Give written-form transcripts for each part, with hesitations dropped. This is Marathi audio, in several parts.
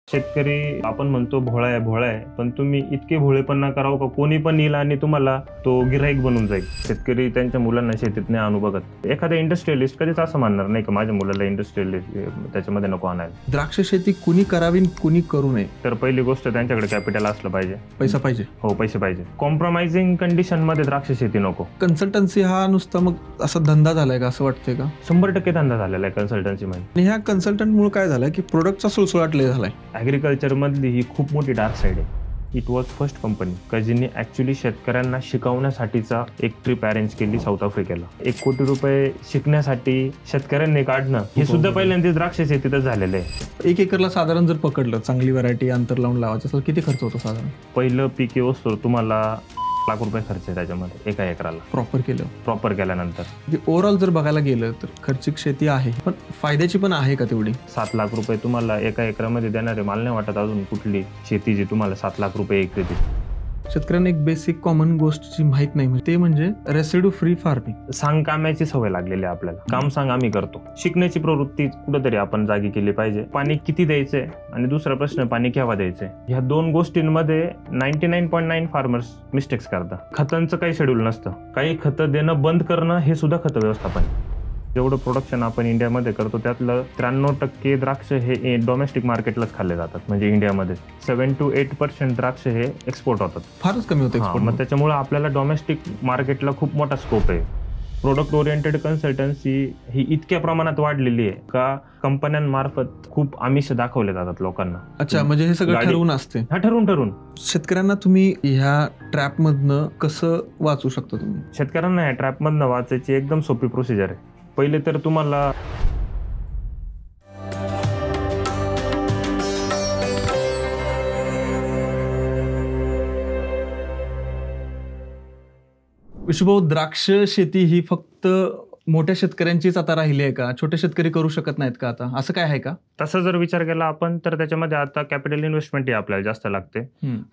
शेतकरी आपण म्हणतो भोळा आहे भोळा आहे, पण तुम्ही इतके भोळेपणा करावं का कोणी पण येईल आणि तुम्हाला तो गिऱ्हाईक बनून जाईल. शेतकरी त्यांच्या मुलांना शेतीत नाही आणू बघत. एखादा इंडस्ट्रियलिस्ट कधीच असं म्हणणार नाही का माझ्या मुलाला इंडस्ट्रियलिस्ट त्याच्यामध्ये नको आणायला. द्राक्ष शेती कुणी करावी कुणी करू नये. तर पहिली गोष्ट त्यांच्याकडे कॅपिटल असलं पाहिजे, पैसा पाहिजे. हो पैसे पाहिजे. कॉम्प्रोमाइजिंग कंडिशन मध्ये द्राक्ष शेती नको. कन्सल्टन्सी हा नुसता मग असा धंदा झालाय का असं वाटतंय का? 100% धंदा झालेला आहे कन्सल्टन्सी मध्ये. आणि ह्या कन्सल्टंटमुळे काय झालंय की प्रोडक्टचा सुळसुळाट लय झालाय. ॲग्रिकल्चर मधली ही खूप मोठी डार्क साईड आहे. इट वॉज फर्स्ट कंपनी का जिने ॲक्च्युली शेतकऱ्यांना शिकवण्यासाठीचा एक ट्रिप अरेंज केली साऊथ आफ्रिकेला. 1 कोटी रुपये शिकण्यासाठी शेतकऱ्यांनी काढणं हे सुद्धा पहिल्यांदा द्राक्ष शेतीतच झालेलं आहे. 1 एकरला साधारण जर पकडलं चांगली व्हरायटी अंतर लावून लावायचं असेल किती खर्च होतो साधारण? पहिलं पीक येऊस तुम्हाला लाख रुपये खर्च आहे त्याच्यामध्ये एका एकराला प्रॉपर केल्यानंतर. ओव्हरऑल जर बघायला गेलं तर खर्चिक शेती आहे, पण फायद्याची पण आहे का तेवढी? 7 लाख रुपये तुम्हाला एका एकरामध्ये देणारे मला नाही वाटत अजून कुठली शेती जी तुम्हाला 7 लाख रुपये एक देते. शेतकऱ्यांना एक बेसिक कॉमन गोष्ट जी माहित नाही ते म्हणजे रेसिड्यू फ्री फार्मिंग. सांग कामाची सवय लागलेली आहे आपल्याला. काम सांग आम्ही करतो. शिकण्याची प्रवृत्ती कुठेतरी आपण जागी केली पाहिजे. पाणी किती द्यायचंय आणि दुसरा प्रश्न पाणी केव्हा द्यायचंय. ह्या 2 गोष्टींमध्ये 99.9 फार्मर्स मिस्टेक्स करतात. खतांचं काही शेड्यूल नसतं. काही खतं देणं बंद करणं हे सुद्धा खत व्यवस्थापन. जेवढं प्रोडक्शन आपण इंडियामध्ये करतो त्यातलं 93% द्राक्ष हे डोमेस्टिक मार्केटलाच खाल्ले जातात. म्हणजे इंडियामध्ये 7 to 8% द्राक्ष हे एक्सपोर्ट होतात. फारच कमी होतं एक्सपोर्ट. मग त्याच्यामुळे आपल्याला डोमेस्टिक मार्केटला खूप मोठा स्कोप आहे. प्रोडक्ट ओरिएंटेड कन्सल्टन्सी ही इतक्या प्रमाणात वाढलेली आहे का कंपन्यांमार्फत खूप आमिष दाखवले जातात लोकांना. अच्छा, म्हणजे हे सगळं ठरवून असते. हा ठरवून शेतकऱ्यांना तुम्ही ह्या ट्रॅप मधनं कसं वाचू शकता तुम्ही? शेतकऱ्यांना ह्या ट्रॅप मधनं वाचायची एकदम सोपी प्रोसिजर आहे. पहिले तर तुम्हाला विशुभाऊ, द्राक्ष शेती ही फक्त मोठ्या शेतकऱ्यांचीच आता राहिली आहे का? छोटे शेतकरी करू शकत नाहीत का आता? असं काय आहे का? तसं जर विचार केला आपण तर त्याच्यामध्ये आता कॅपिटल इन्व्हेस्टमेंट ही आपल्याला जास्त लागते.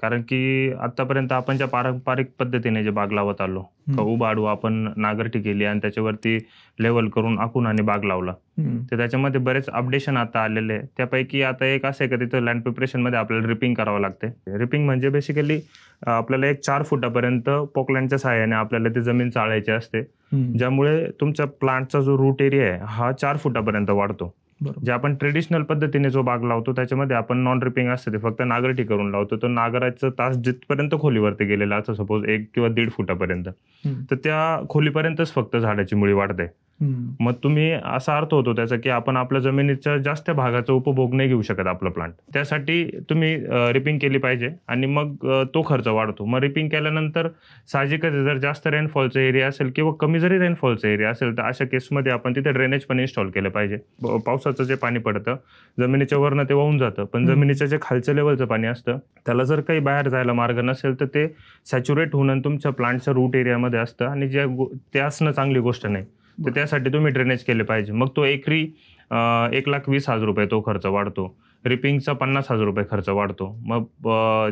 कारण की आतापर्यंत आपण ज्या पारंपरिक पद्धतीने जे बाग लावत आलो, उभा आडू आपण नांगरटी केली आणि त्याच्यावरती लेवल करून आखून आणि बाग लावला, तर त्याच्यामध्ये बरेच अपडेशन आता आलेले आहे. त्यापैकी आता एक असं आहे का तिथं लँड प्रिपरेशन मध्ये आपल्याला रिपिंग करावं लागते. रिपिंग म्हणजे बेसिकली आपल्याला एक 4 फुटापर्यंत पोकलँडच्या सहाय्याने आपल्याला ती जमीन चाळायची असते, ज्यामुळे तुमच्या प्लांटचा जो रूट एरिया आहे हा 4 फुटापर्यंत वाढतो. जे आपण ट्रेडिशनल पद्धतीने जो बाग लावतो त्याच्यामध्ये आपण नॉन रिपिंग असते ते फक्त नांगरटी करून लावतो. तो नांगराचं तास जिथपर्यंत खोलीवरती गेलेला असं सपोज 1 किंवा 1.5 फुटापर्यंत, तर त्या खोलीपर्यंतच फक्त झाडाची मुळी वाढते. मग तुम्ही असा अर्थ होतो त्याचा की आपण आपल्या जमिनीच्या जास्त भागाचा उपभोग नाही घेऊ शकत आपलं प्लांट. त्यासाठी तुम्ही रिपिंग केली पाहिजे आणि मग तो खर्च वाढतो. मग रिपिंग केल्यानंतर साहजिकच जर जास्त रेनफॉलचा एरिया असेल किंवा कमी जरी रेनफॉलचा एरिया असेल तर अशा केसमध्ये आपण तिथे ड्रेनेज पण इन्स्टॉल केलं पाहिजे. पावसाचं जे पाणी पडतं जमिनीच्या वरनं ते वाहून जातं, पण जमिनीच्या जे खालच्या लेवलचं पाणी असतं त्याला जर काही बाहेर जायला मार्ग नसेल तर ते सॅच्युरेट होऊन तुमच्या प्लांटच्या रूट एरियामध्ये असतं आणि ते असणं चांगली गोष्ट नाही. तर त्यासाठी तुम्ही ड्रेनेज केले पाहिजे. मग तो एकरी 1,20,000 रुपये तो खर्च वाढतो. रिपिंगचा 50,000 रुपये खर्च वाढतो. मग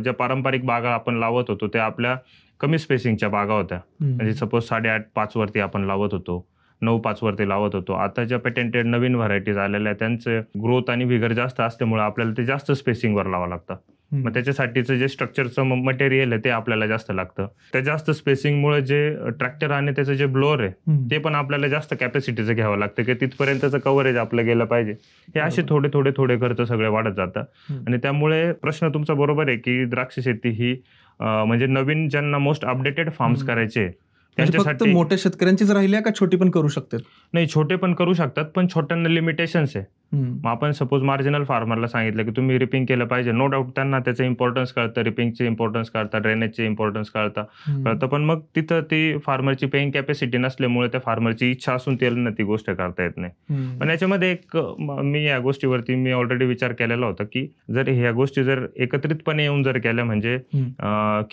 ज्या पारंपरिक बागा आपण लावत होतो त्या आपल्या कमी स्पेसिंगच्या बागा होत्या. म्हणजे सपोज 8.5-5 वरती आपण लावत होतो, 9-5 वरती लावत होतो. आता ज्या पेटेंटेड नवीन व्हरायटीज आलेल्या त्यांचे ग्रोथ आणि व्हिगर जास्त असल्यामुळे आपल्याला ते जास्त स्पेसिंगवर लावावं लागतं. मग त्याच्यासाठीचं जे स्ट्रक्चरचं मटेरियल आहे ते आपल्याला जास्त लागतं. त्या जास्त स्पेसिंगमुळे जे ट्रॅक्टर आणि त्याचं जे ब्लोअर आहे ते पण आपल्याला जास्त कॅपॅसिटीचं घ्यावं लागतं की तिथपर्यंतचं कव्हरेज आपलं गेलं पाहिजे. हे असे थोडे खर्च सगळे वाढत जातं. आणि त्यामुळे प्रश्न तुमचा बरोबर आहे की द्राक्ष शेती ही म्हणजे नवीन ज्यांना मोस्ट अपडेटेड फार्म्स करायचे त्यांच्यासाठी मोठ्या शेतकऱ्यांचीच राहिल्या का छोटी पण करू शकतात? नाही, छोटे पण करू शकतात पण छोट्यांना लिमिटेशन्स आहे. मग आपण सपोज मार्जिनल फार्मरला सांगितलं की तुम्ही रिपिंग केलं पाहिजे, नो डाऊट त्यांना त्याचं इम्पॉर्टन्स कळतं, रिपिंगचे इम्पॉर्टन्स कळतं, ड्रेनेजचे इम्पॉर्टन्स कळतं, पण मग तिथं ती फार्मरची पेइंग कॅपॅसिटी नसल्यामुळे त्या फार्मरची इच्छा असून त्यांना ती गोष्ट करता येत नाही. पण याच्यामध्ये एक मी या गोष्टीवरती मी ऑलरेडी विचार केलेला होता की जर ह्या गोष्टी जर एकत्रितपणे येऊन जर केल्या म्हणजे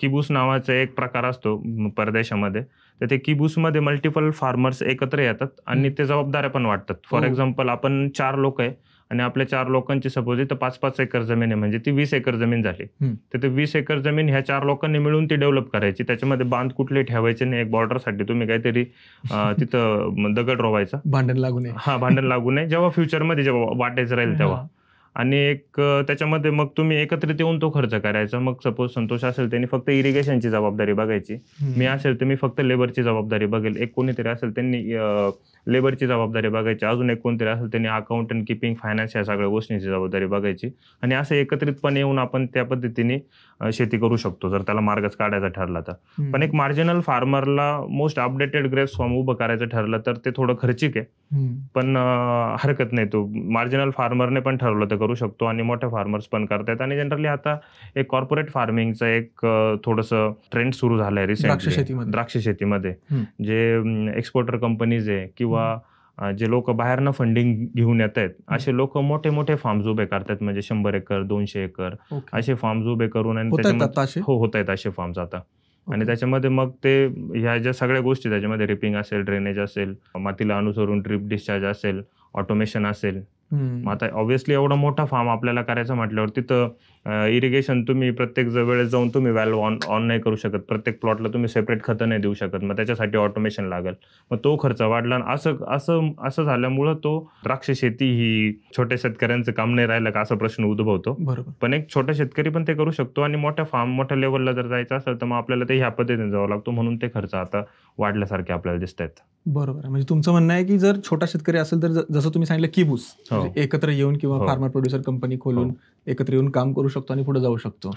किबूस नावाचा एक प्रकार असतो परदेशामध्ये, तर ते किबूसमध्ये मल्टिपल फार्मर्स एकत्र येतात आणि ते जबाबदाऱ्या पण वाटतात. फॉर एक्झाम्पल आपण 4 लोक आहे आणि आपल्या 4 लोकांची सपोज इथं 5-5 एकर जमीन आहे म्हणजे ती 20 एकर जमीन झाली. तर ते 20 एकर जमीन ह्या 4 लोकांनी मिळून ती डेव्हलप करायची. त्याच्यामध्ये बांध कुठले ठेवायचे नाही. एक बॉर्डरसाठी तुम्ही काहीतरी तिथं दगड रोवायचा, भांडण लागू नये. भांडण लागू नये जेव्हा फ्युचरमध्ये जेव्हा वाटायचं राहील तेव्हा. आणि एक त्याच्यामध्ये मग तुम्ही एकत्रित येऊन तो खर्च करायचा. मग सपोज संतोष असेल त्यांनी फक्त इरिगेशनची जबाबदारी बघायची. मी असेल तर मी फक्त लेबरची जबाबदारी बघेल. एक कोणीतरी असेल त्यांनी लेबरची जबाबदारी बघायची. अजून एक कोणतरी असेल त्यांनी अकाउंटंट, कीपिंग, फायनान्स या सगळ्या गोष्टींची जबाबदारी बघायची आणि असं एकत्रितपणे येऊन आपण त्या पद्धतीने शेती करू शकतो जर त्याला मार्गच काढायचा ठरला तर. पण एक मार्जिनल फार्मरला मोस्ट अपडेटेड ग्रेप्स फॉर्म उभं करायचं ठरलं तर ते थोडं खर्चिक आहे. पण हरकत नाही, तो मार्जिनल फार्मरने पण ठरवलं तर करू शकतो आणि मोठ्या फार्मर्स पण करतायत. आणि जनरली आता एक कॉर्पोरेट फार्मिंगचं एक थोडंसं ट्रेंड सुरू झालंय रिसेंटली द्राक्ष शेतीमध्ये. जे एक्सपोर्टर कंपनीज आहे किंवा जे लोक बाहेरनं फंडिंग घेऊन येत आहेत असे लोक मोठे मोठे फार्म्स उभे करतात. म्हणजे 100 एकर 200 एकर असे फार्म्स उभे करून आणि त्याच्यामध्ये होत आहेत असे फार्म्स आता. आणि त्याच्यामध्ये मग ते ह्या ज्या सगळ्या गोष्टी त्याच्यामध्ये रिपिंग असेल, ड्रेनेज असेल, मातीला अनुसरून ड्रिप डिस्चार्ज असेल, ऑटोमेशन असेल. मग आता ऑब्व्हियसली एवढा मोठा फार्म आपल्याला करायचं म्हटल्यावर तिथं इरिगेशन तुम्ही प्रत्येक वेळेस जाऊन तुम्ही व्हॅल्व ऑन नाही करू शकत. प्रत्येक प्लॉटला तुम्ही सेपरेट खतं नाही देऊ शकत. मग त्याच्यासाठी ऑटोमेशन लागेल. मग तो खर्च वाढला. असं झाल्यामुळं तो द्राक्ष शेती ही छोट्या शेतकऱ्यांचं काम नाही राहिलं का असा प्रश्न उद्भवतो. पण एक छोटा शेतकरी पण ते करू शकतो आणि मोठ्या लेवलला जर जायचं असेल तर मग आपल्याला ते ह्या पद्धतीने जावं लागतो. म्हणून ते खर्च आता वाढल्यासारखे आपल्याला दिसत आहेत. बरोबर. म्हणजे तुमचं म्हणणं आहे की जर छोटा शेतकरी असेल तर जसं तुम्ही सांगितलं किबूस एकत्र येऊन किंवा फार्मर प्रोड्युसर कंपनी खोलून एकत्र येऊन काम करू शकतो आणि पुढे जाऊ शकतो.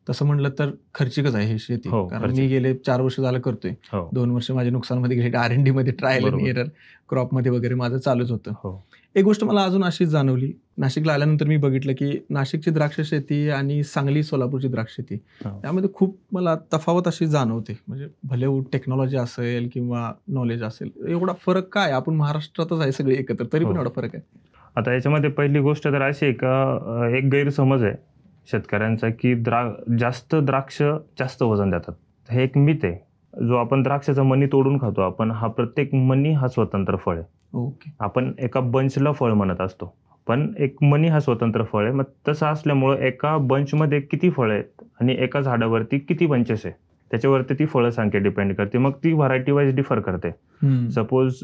तसं म्हणलं तर खर्चिकच आहे हे शेती. कारण मी गेले 4 वर्ष झालं करतोय. 2 वर्ष माझ्या नुकसानमध्ये गेले. R&D मध्ये ट्रायल आणि एरर, क्रॉप मध्ये वगैरे माझं चालूच होतं. एक गोष्ट मला अजून अशीच जाणवली, नाशिकला आल्यानंतर मी बघितलं की नाशिकची द्राक्ष शेती आणि सांगली सोलापूरची द्राक्ष शेती यामध्ये खूप मला तफावत अशी जाणवते. म्हणजे भले टेक्नॉलॉजी असेल किंवा नॉलेज असेल, एवढा फरक काय? आपण महाराष्ट्रातच आहे सगळे एकत्र, तरी पण एवढा फरक आहे. आता याच्यामध्ये पहिली गोष्ट तर अशी आहे का एक गैरसमज आहे शेतकऱ्यांचा की जास्त द्राक्ष जास्त वजन देतात. हे एक मिथ आहे. जो आपण द्राक्षाचा मनी तोडून खातो आपण, हा प्रत्येक मनी हा स्वतंत्र फळ आहे. आपण एका बंचला फळ म्हणत असतो, पण एक मनी हा स्वतंत्र फळ आहे. मग तसं असल्यामुळं एका बंचमध्ये किती फळं आहेत आणि एका झाडावरती किती बंचेस आहे त्याच्यावरती ती फळं संख्या डिपेंड करते. मग ती व्हरायटी वाईज डिफर करते. सपोज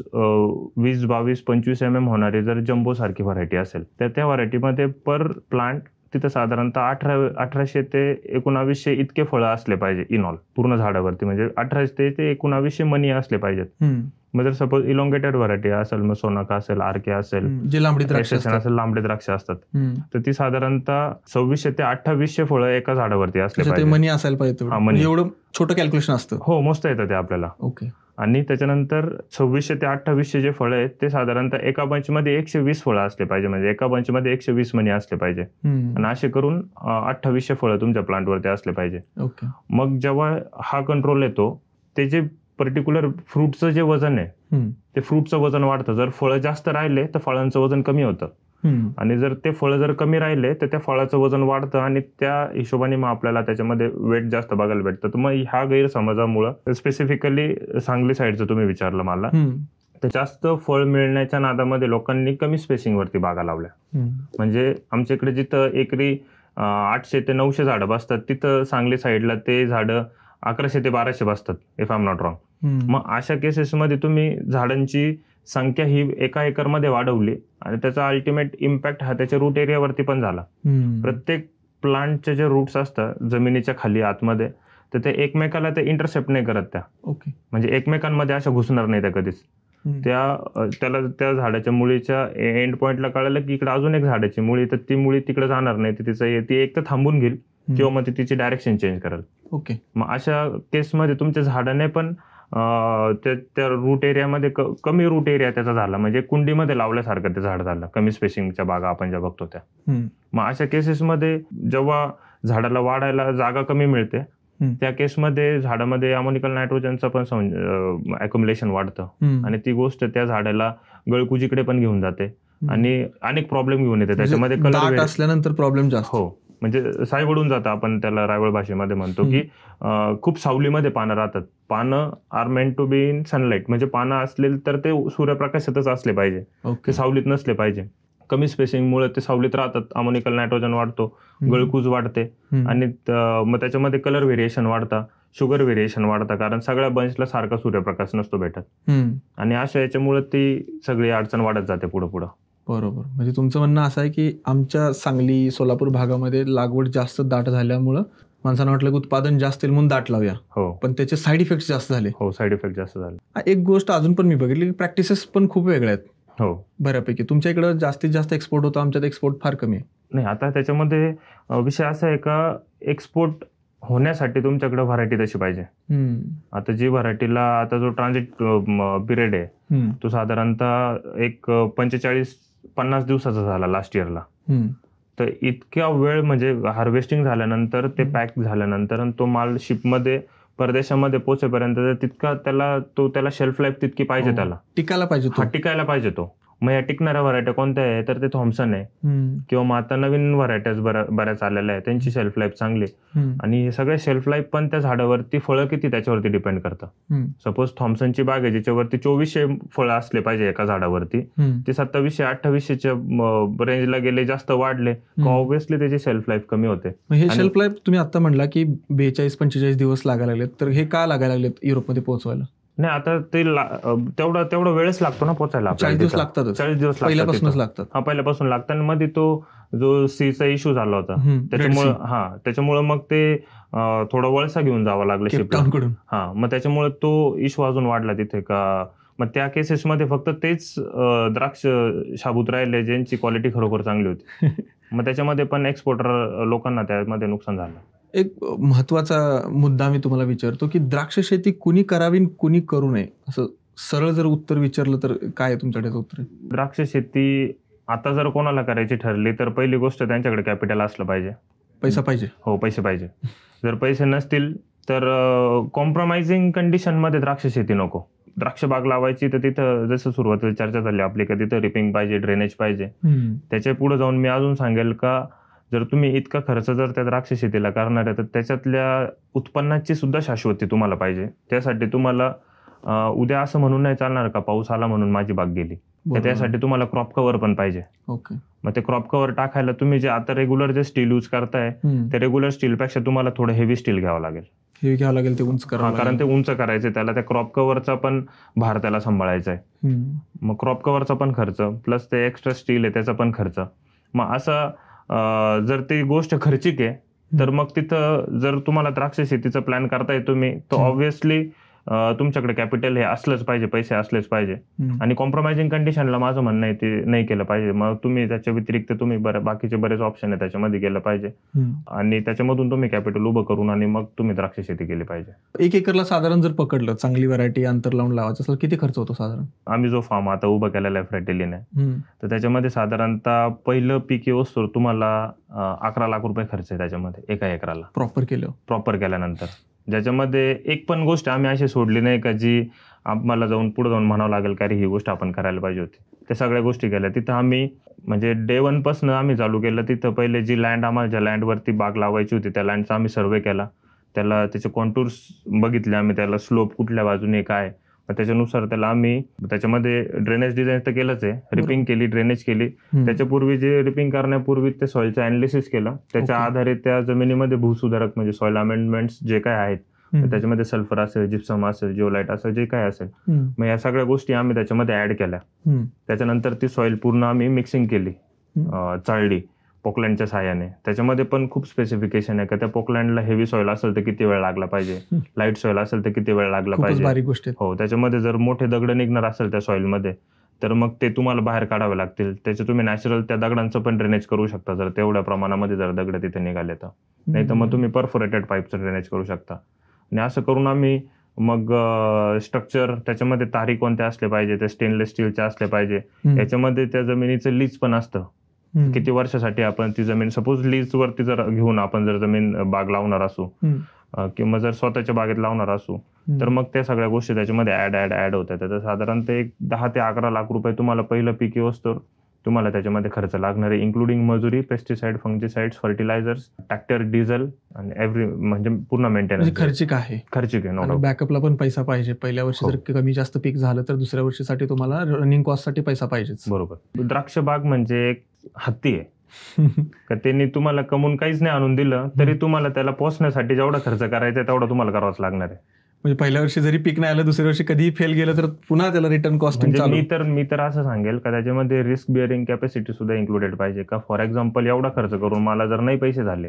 20, 22, 25 mm होणारी जर जम्बो सारखी व्हरायटी असेल तर त्या व्हरायटीमध्ये पर प्लांट तिथं साधारणतः 1800 ते 1900 इतके फळं असले पाहिजे इन ऑल पूर्ण झाडावरती. म्हणजे 1800 ते 1900 मनी असले पाहिजेत. मग जर सपोज इलॉंगेटेड व्हरायटी असेल, मग सोनाका असेल, आरके असेल, जे लांबडी द्राक्ष असेल, लांबडे द्राक्ष असतात, तर ती साधारणतः 2600 ते 2800 फळं एका झाडावरती असले पाहिजे. मनी असायला पाहिजे. एवढं छोटं कॅल्क्युलेशन असतं. हो, मस्त येतं ते आपल्याला. आणि त्याच्यानंतर 2600 ते 2800 जे फळं आहेत ते साधारणतः एका बंचमध्ये 120 फळं असले पाहिजे. म्हणजे एका बंचमध्ये 120 मनी असले पाहिजे. आणि असे करून 2800 फळं तुमच्या प्लांटवरती असले पाहिजे. मग जेव्हा हा कंट्रोल येतो, ते जे पर्टिक्युलर फ्रूटचं जे वजन आहे ते फ्रूटचं वजन वाढतं. जर फळं जास्त राहिले तर फळांचं वजन कमी होतं आणि जर ते फळं जर कमी राहिले तर त्या फळाचं वजन वाढतं आणि त्या हिशोबाने मग आपल्याला त्याच्यामध्ये वेट जास्त बघायला भेटतं. तर मग ह्या गैरसमजामुळं स्पेसिफिकली सांगली साईडचं तुम्ही विचारलं मला, तर जास्त फळ मिळण्याच्या नादामध्ये लोकांनी कमी स्पेसिंगवरती बागा लावल्या. म्हणजे आमच्या इकडे जिथं एकरी 800 ते 900 झाडं बसतात तिथं सांगली साईडला ते झाडं 1100 ते 1200 बसतात, if I am not wrong. मग अशा केसेसमध्ये तुम्ही झाडांची संख्या ही एका एकरमध्ये वाढवली आणि त्याचा अल्टिमेट इम्पॅक्ट हा त्याच्या रूट एरियावरती पण झाला. प्रत्येक प्लांटचे जे रूट्स असतात जमिनीच्या खाली आतमध्ये, तर ते एकमेकाला ते इंटरसेप्ट नाही करत त्या. म्हणजे एकमेकांमध्ये अशा घुसणार नाही त्या कधीच. त्या झाडाच्या मुळीच्या एंड पॉइंटला कळलं की इकडे अजून एक झाडाची मुळी, तर ती मुळी तिकडे जाणार नाही. ती एक तर थांबून घेईल किंवा मग ती तिची डायरेक्शन चेंज करेल. मग अशा केसमध्ये तुमच्या झाडाने पण त्या रूट एरियामध्ये कमी रूट एरिया त्याचा झाला. म्हणजे कुंडीमध्ये लावल्यासारखं ते झाड झालं. कमी स्पेसिंगच्या बागा आपण ज्या बघतो त्या. मग अशा केसेसमध्ये जेव्हा झाडाला वाढायला जागा कमी मिळते त्या केसमध्ये झाडामध्ये अमोनिकल नायट्रोजनचं पण अक्युमुलेशन वाढतं आणि ती गोष्ट त्या झाडाला गळकुजीकडे पण घेऊन जाते आणि अनेक प्रॉब्लेम घेऊन येते. त्याच्यामध्ये कलर असल्यानंतर प्रॉब्लेम जास्त. हो, म्हणजे सायवडून जातं, आपण त्याला रायवळ भाषेमध्ये म्हणतो की खूप सावलीमध्ये पानं राहतात. पानं are meant to be in sunlight. म्हणजे पानं असले तर ते सूर्यप्रकाशातच असले पाहिजे, ते सावलीत नसले पाहिजे. कमी स्पेसिंगमुळे ते सावलीत राहतात, अमोनिकल नायट्रोजन वाढतो, गळकूज वाढते आणि मग त्याच्यामध्ये कलर व्हेरिएशन वाढतं, शुगर व्हेरिएशन वाढतं, कारण सगळ्या बंचला सारखा सूर्यप्रकाश नसतो भेटत. आणि अशा याच्यामुळे ती सगळी अडचण वाढत जाते पुढं. बरोबर. म्हणजे तुमचं म्हणणं असं आहे की आमच्या सांगली, सोलापूर भागामध्ये लागवड जास्त दाट झाल्यामुळं माणसांना वाटलं की उत्पादन जास्त येईल म्हणून दाट लावूया. हो. पण त्याचे साईड इफेक्ट्स जास्त झाले. हो, साईड इफेक्ट जास्त झाले. एक गोष्ट अजून पण मी बघितली की प्रॅक्टिसेस पण खूप वेगळ्या आहेत. हो. बऱ्यापैकी. तुमच्या इकडं जास्तीत जास्त एक्सपोर्ट होतो, आमच्यात एक्सपोर्ट फार कमी आहे. नाही, आता त्याच्यामध्ये विषय असा आहे का एक्सपोर्ट होण्यासाठी तुमच्याकडे व्हरायटी तशी पाहिजे. आता जी व्हरायटीला आता जो ट्रान्झिट पिरियड आहे तो साधारणतः एक 45-50 दिवसाचा झाला लास्ट इयरला. तर इतक्या वेळ म्हणजे हार्वेस्टिंग झाल्यानंतर ते पॅक झाल्यानंतर आणि तो माल शिपमध्ये परदेशामध्ये पोहोचेपर्यंत तितका त्याला शेल्फ लाईफ तितकी पाहिजे. त्याला टिकायला पाहिजे. टिकायला पाहिजे तो. मग या टिकणाऱ्या व्हरायट्या कोणत्या आहे तर ते थॉम्सन आहे किंवा मग आता नवीन व्हरायट्याच बऱ्याच आलेल्या आहे, त्यांची शेल्फ लाईफ चांगली. आणि हे सगळे शेल्फ लाईफ पण त्या झाडावरती फळं किती त्याच्यावरती डिपेंड करतं. सपोज थॉम्सनची बाग आहे ज्याच्यावरती 2400 फळं असले पाहिजे एका झाडावरती, ते 2700-2800च्या रेंजला गेले, जास्त वाढले ऑब्व्हियसली त्याची शेल्फ लाईफ कमी होते. हे शेल्फ लाईफ तुम्ही आता म्हणला की 42-45 दिवस लागायला लागलेत, तर हे का लागायला लागलेत युरोपमध्ये पोहोचवायला? नाही, आता ते तेवढा वेळच लागतो ना पोचायला. 40 दिवस लागतात. 40 दिवस पहिल्यापासूनच लागतात. हा, पहिल्यापासून लागतात. आणि मध्ये तो जो सीचा इश्यू झाला होता त्याच्यामुळे मग ते थोडं वळसा घेऊन जावं लागलं शिपला. हा, मग त्याच्यामुळे तो इश्यू अजून वाढला तिथे का. मग त्या केसेसमध्ये फक्त तेच द्राक्ष शाबूत राहिले ज्यांची क्वालिटी खरोखर चांगली होती. मग त्याच्यामध्ये पण एक्सपोर्टर लोकांना त्यामध्ये नुकसान झालं. एक महत्वाचा मुद्दा मी तुम्हाला विचारतो की द्राक्ष शेती कुणी करावी कुणी करू नये, असं सरळ जर उत्तर विचारलं तर काय आहे तुमच्याकडे उत्तर? द्राक्ष शेती आता जर कोणाला करायची ठरली तर पहिली गोष्ट त्यांच्याकडे कॅपिटल असलं पाहिजे. पैसा पाहिजे. हो, पैसे पाहिजे. जर पैसे नसतील तर कॉम्प्रोमाइजिंग कंडिशनमध्ये द्राक्ष शेती नको. द्राक्ष बाग लावायची तर तिथं जसं सुरुवातीला चर्चा झाली आपली का तिथं रिपिंग पाहिजे, ड्रेनेज पाहिजे. त्याच्या पुढे जाऊन मी अजून सांगेल का जर तुम्ही इतका खर्च जर त्या द्राक्ष शेतीला करणार आहे तर त्याच्यातल्या उत्पन्नाची सुद्धा शाश्वती तुम्हाला पाहिजे. त्यासाठी तुम्हाला उद्या असं म्हणून नाही चालणार का पाऊस आला म्हणून माझी बाग गेली. त्यासाठी तुम्हाला क्रॉप कव्हर पण पाहिजे. मग ते क्रॉप कव्हर टाकायला तुम्ही जे आता रेग्युलर जे स्टील यूज करताय ते रेग्युलर स्टीलपेक्षा तुम्हाला थोडं हेवी स्टील घ्यावं लागेल. ते उंच करावं, कारण ते उंच करायचं, त्याला त्या क्रॉप कव्हरचा पण भार त्याला सांभाळायचा आहे. मग क्रॉप कव्हरचा पण खर्च प्लस ते एक्स्ट्रा स्टील आहे त्याचा पण खर्च. मग असं जर ती गोष्ट खर्चिक आहे तर मग तिथं जर तुम्हाला द्राक्ष शेतीचा प्लॅन करताय तुम्ही तर ऑब्व्हियसली तुमच्याकडे कॅपिटल हे असलंच पाहिजे, पैसे असलेच पाहिजे. आणि कॉम्प्रोमाइजिंग कंडिशनला माझं म्हणणं आहे ते नाही केलं पाहिजे. मग तुम्ही त्याच्या व्यतिरिक्त तुम्ही बाकीचे बरेच ऑप्शन आहे त्याच्यामध्ये गेलं पाहिजे आणि त्याच्यामधून तुम्ही कॅपिटल उभं करून आणि मग तुम्ही द्राक्ष शेती केली पाहिजे. 1 एकरला साधारण जर पकडलं चांगली व्हरायटी अंतर लावून लावायचं असेल किती खर्च होतो साधारण? आम्ही जो फार्म आता उभा केलेला आहे फ्रॅटेलिन आहे तर त्याच्यामध्ये साधारणतः पहिलं पीक येऊस्तोवर तुम्हाला 11 लाख रुपये खर्च आहे त्याच्यामध्ये एका एकराला प्रॉपर केल्यानंतर. ज्याच्यामध्ये एक पण गोष्ट आम्ही अशी सोडली नाही का जी आम्हाला पुढे जाऊन म्हणावं लागेल का ही गोष्ट आपण करायला पाहिजे होती. त्या सगळ्या गोष्टी केल्या. तिथं आम्ही म्हणजे डे 1 पासून आम्ही चालू केलं. तिथं पहिले जी लँड आम्हाला ज्या लँडवरती बाग लावायची होती त्या लँडचा आम्ही सर्वे केला. त्याचे कॉन्टूर्स बघितले आम्ही, त्याला स्लोप कुठल्या बाजूने काय, त्याच्यानुसार त्याला आम्ही त्याच्यामध्ये ड्रेनेज डिझाईन तर केलंच आहे, रिपिंग केली, ड्रेनेज केली. त्याच्यापूर्वी जे रिपिंग करण्यापूर्वी ते सॉइलचं अनालिसिस केलं. त्याच्या आधारे त्या जमिनीमध्ये भूसुधारक म्हणजे सॉइल अमेंडमेंट्स जे काय आहेत त्याच्यामध्ये सल्फर असेल, जिप्सम असेल, जिओलाइट असेल, जे काय असेल, मग या सगळ्या गोष्टी आम्ही त्याच्यामध्ये ऍड केल्या. त्याच्यानंतर ती सॉइल पूर्ण आम्ही मिक्सिंग केली, चाळली पोकलँडच्या साह्याने. त्याच्यामध्ये पण खूप स्पेसिफिकेशन आहे का त्या पोकलँडला हेवी सॉइल असेल तर किती वेळ लागला पाहिजे, लाईट सॉइल असेल तर किती वेळ लागला पाहिजे. हो, त्याच्यामध्ये जर मोठे दगड निघणार असेल त्या सॉइलमध्ये तर मग ते तुम्हाला बाहेर काढावे लागतील. त्याचे तुम्ही नॅचरल त्या दगडांचं पण ड्रेनेज करू शकता जर तेवढ्या प्रमाणामध्ये जर दगड तिथे निघाले तर. नाही तर मग तुम्ही परफोरेटेड पाईपचं ड्रेनेज करू शकता. आणि असं करून आम्ही मग स्ट्रक्चर त्याच्यामध्ये तारी कोणत्या असले पाहिजे, ते स्टेनलेस स्टीलचे असले पाहिजे. याच्यामध्ये त्या जमिनीचं लीज पण असतं, किती वर्षासाठी आपण ती जमीन सपोज लीज वरती जर घेऊन आपण जर जमीन बाग लावणार असू किंवा जर स्वतःच्या बागेत लावणार असू तर मग त्या सगळ्या गोष्टी त्याच्यामध्ये ऍड होतात. त्याचा साधारणतः एक 10 ते 11 लाख रुपये तुम्हाला पहिलं पीक येऊस्तोवर तुम्हाला त्याच्यामध्ये खर्च लागणार आहे, इन्क्लुडिंग मजुरी, pesticide, fungicides, fertilisers, tractor, diesel आणि म्हणजे पूर्ण मेंटेनन्स. खर्चिक आहे. बॅकअपला पण पैसा पाहिजे. पहिल्या वर्षी जर कमी जास्त पीक झालं तर दुसऱ्या वर्षीसाठी तुम्हाला रनिंग कॉस्ट साठी पैसा पाहिजेच. बरोबर. द्राक्ष बाग म्हणजे एक हत्ती आहे का त्यांनी तुम्हाला कमवून काहीच नाही आणून दिलं तरी तुम्हाला त्याला पोचण्यासाठी जेवढा खर्च करायचा तेवढा तुम्हाला करावाच लागणार आहे. म्हणजे पहिल्या वर्षी जरी पीक नाही आलं, दुसऱ्या वर्षी कधीही फेल गेलं तर पुन्हा त्याला रिटर्न कॉस्टिंग म्हणजे मी तर असं सांगेल का त्याच्यामध्ये रिस्क बिअरिंग कॅपॅसिटी सुद्धा इन्क्लुडेड पाहिजे. का फॉर एक्झाम्पल एवढा खर्च करून मला जर नाही पैसे झाले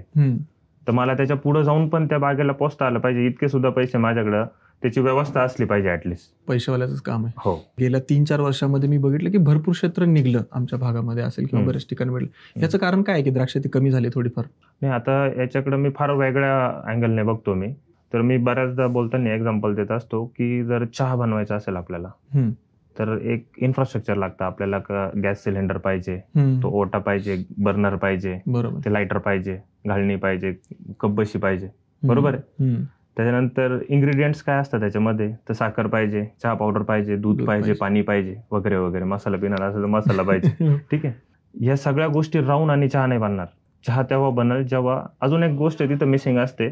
तर मला त्याच्या पुढे जाऊन पण त्या बागेला पोचता आलं पाहिजे. इतके सुद्धा पैसे माझ्याकडे त्याची व्यवस्था असली पाहिजे ऍटलिस्ट. पैशावाल्याच काम आहे. हो. गेल्या 3-4 वर्षांमध्ये मी बघितलं की भरपूर क्षेत्र निघलं आमच्या भागामध्ये असेल किंवा बऱ्याच ठिकाणी मिळलं. याचं कारण काय आहे की द्राक्षे कमी झाली थोडीफार? नाही, आता याच्याकडे मी फार वेगळ्या अँगलने बघतो मी. तर मी बऱ्याचदा बोलताना एक्झाम्पल देत असतो की जर चहा बनवायचा असेल आपल्याला तर एक इन्फ्रास्ट्रक्चर लागतं आपल्याला. गॅस सिलेंडर पाहिजे, तो ओटा पाहिजे, बर्नर पाहिजे, ते लायटर पाहिजे, घालणी पाहिजे, कपबशी पाहिजे, बरोबर आहे. त्याच्यानंतर इन्ग्रेडियंट्स काय असतात त्याच्यामध्ये, तर साखर पाहिजे, चहा पावडर पाहिजे, दूध पाहिजे, पाणी पाहिजे, वगैरे वगैरे. मसाला पिणार असेल तर मसाला पाहिजे. ठीक आहे. या सगळ्या गोष्टी राहून आणि चहा नाही बनणार. चहा तेव्हा बनल जेव्हा अजून एक गोष्ट तिथं मिसिंग असते,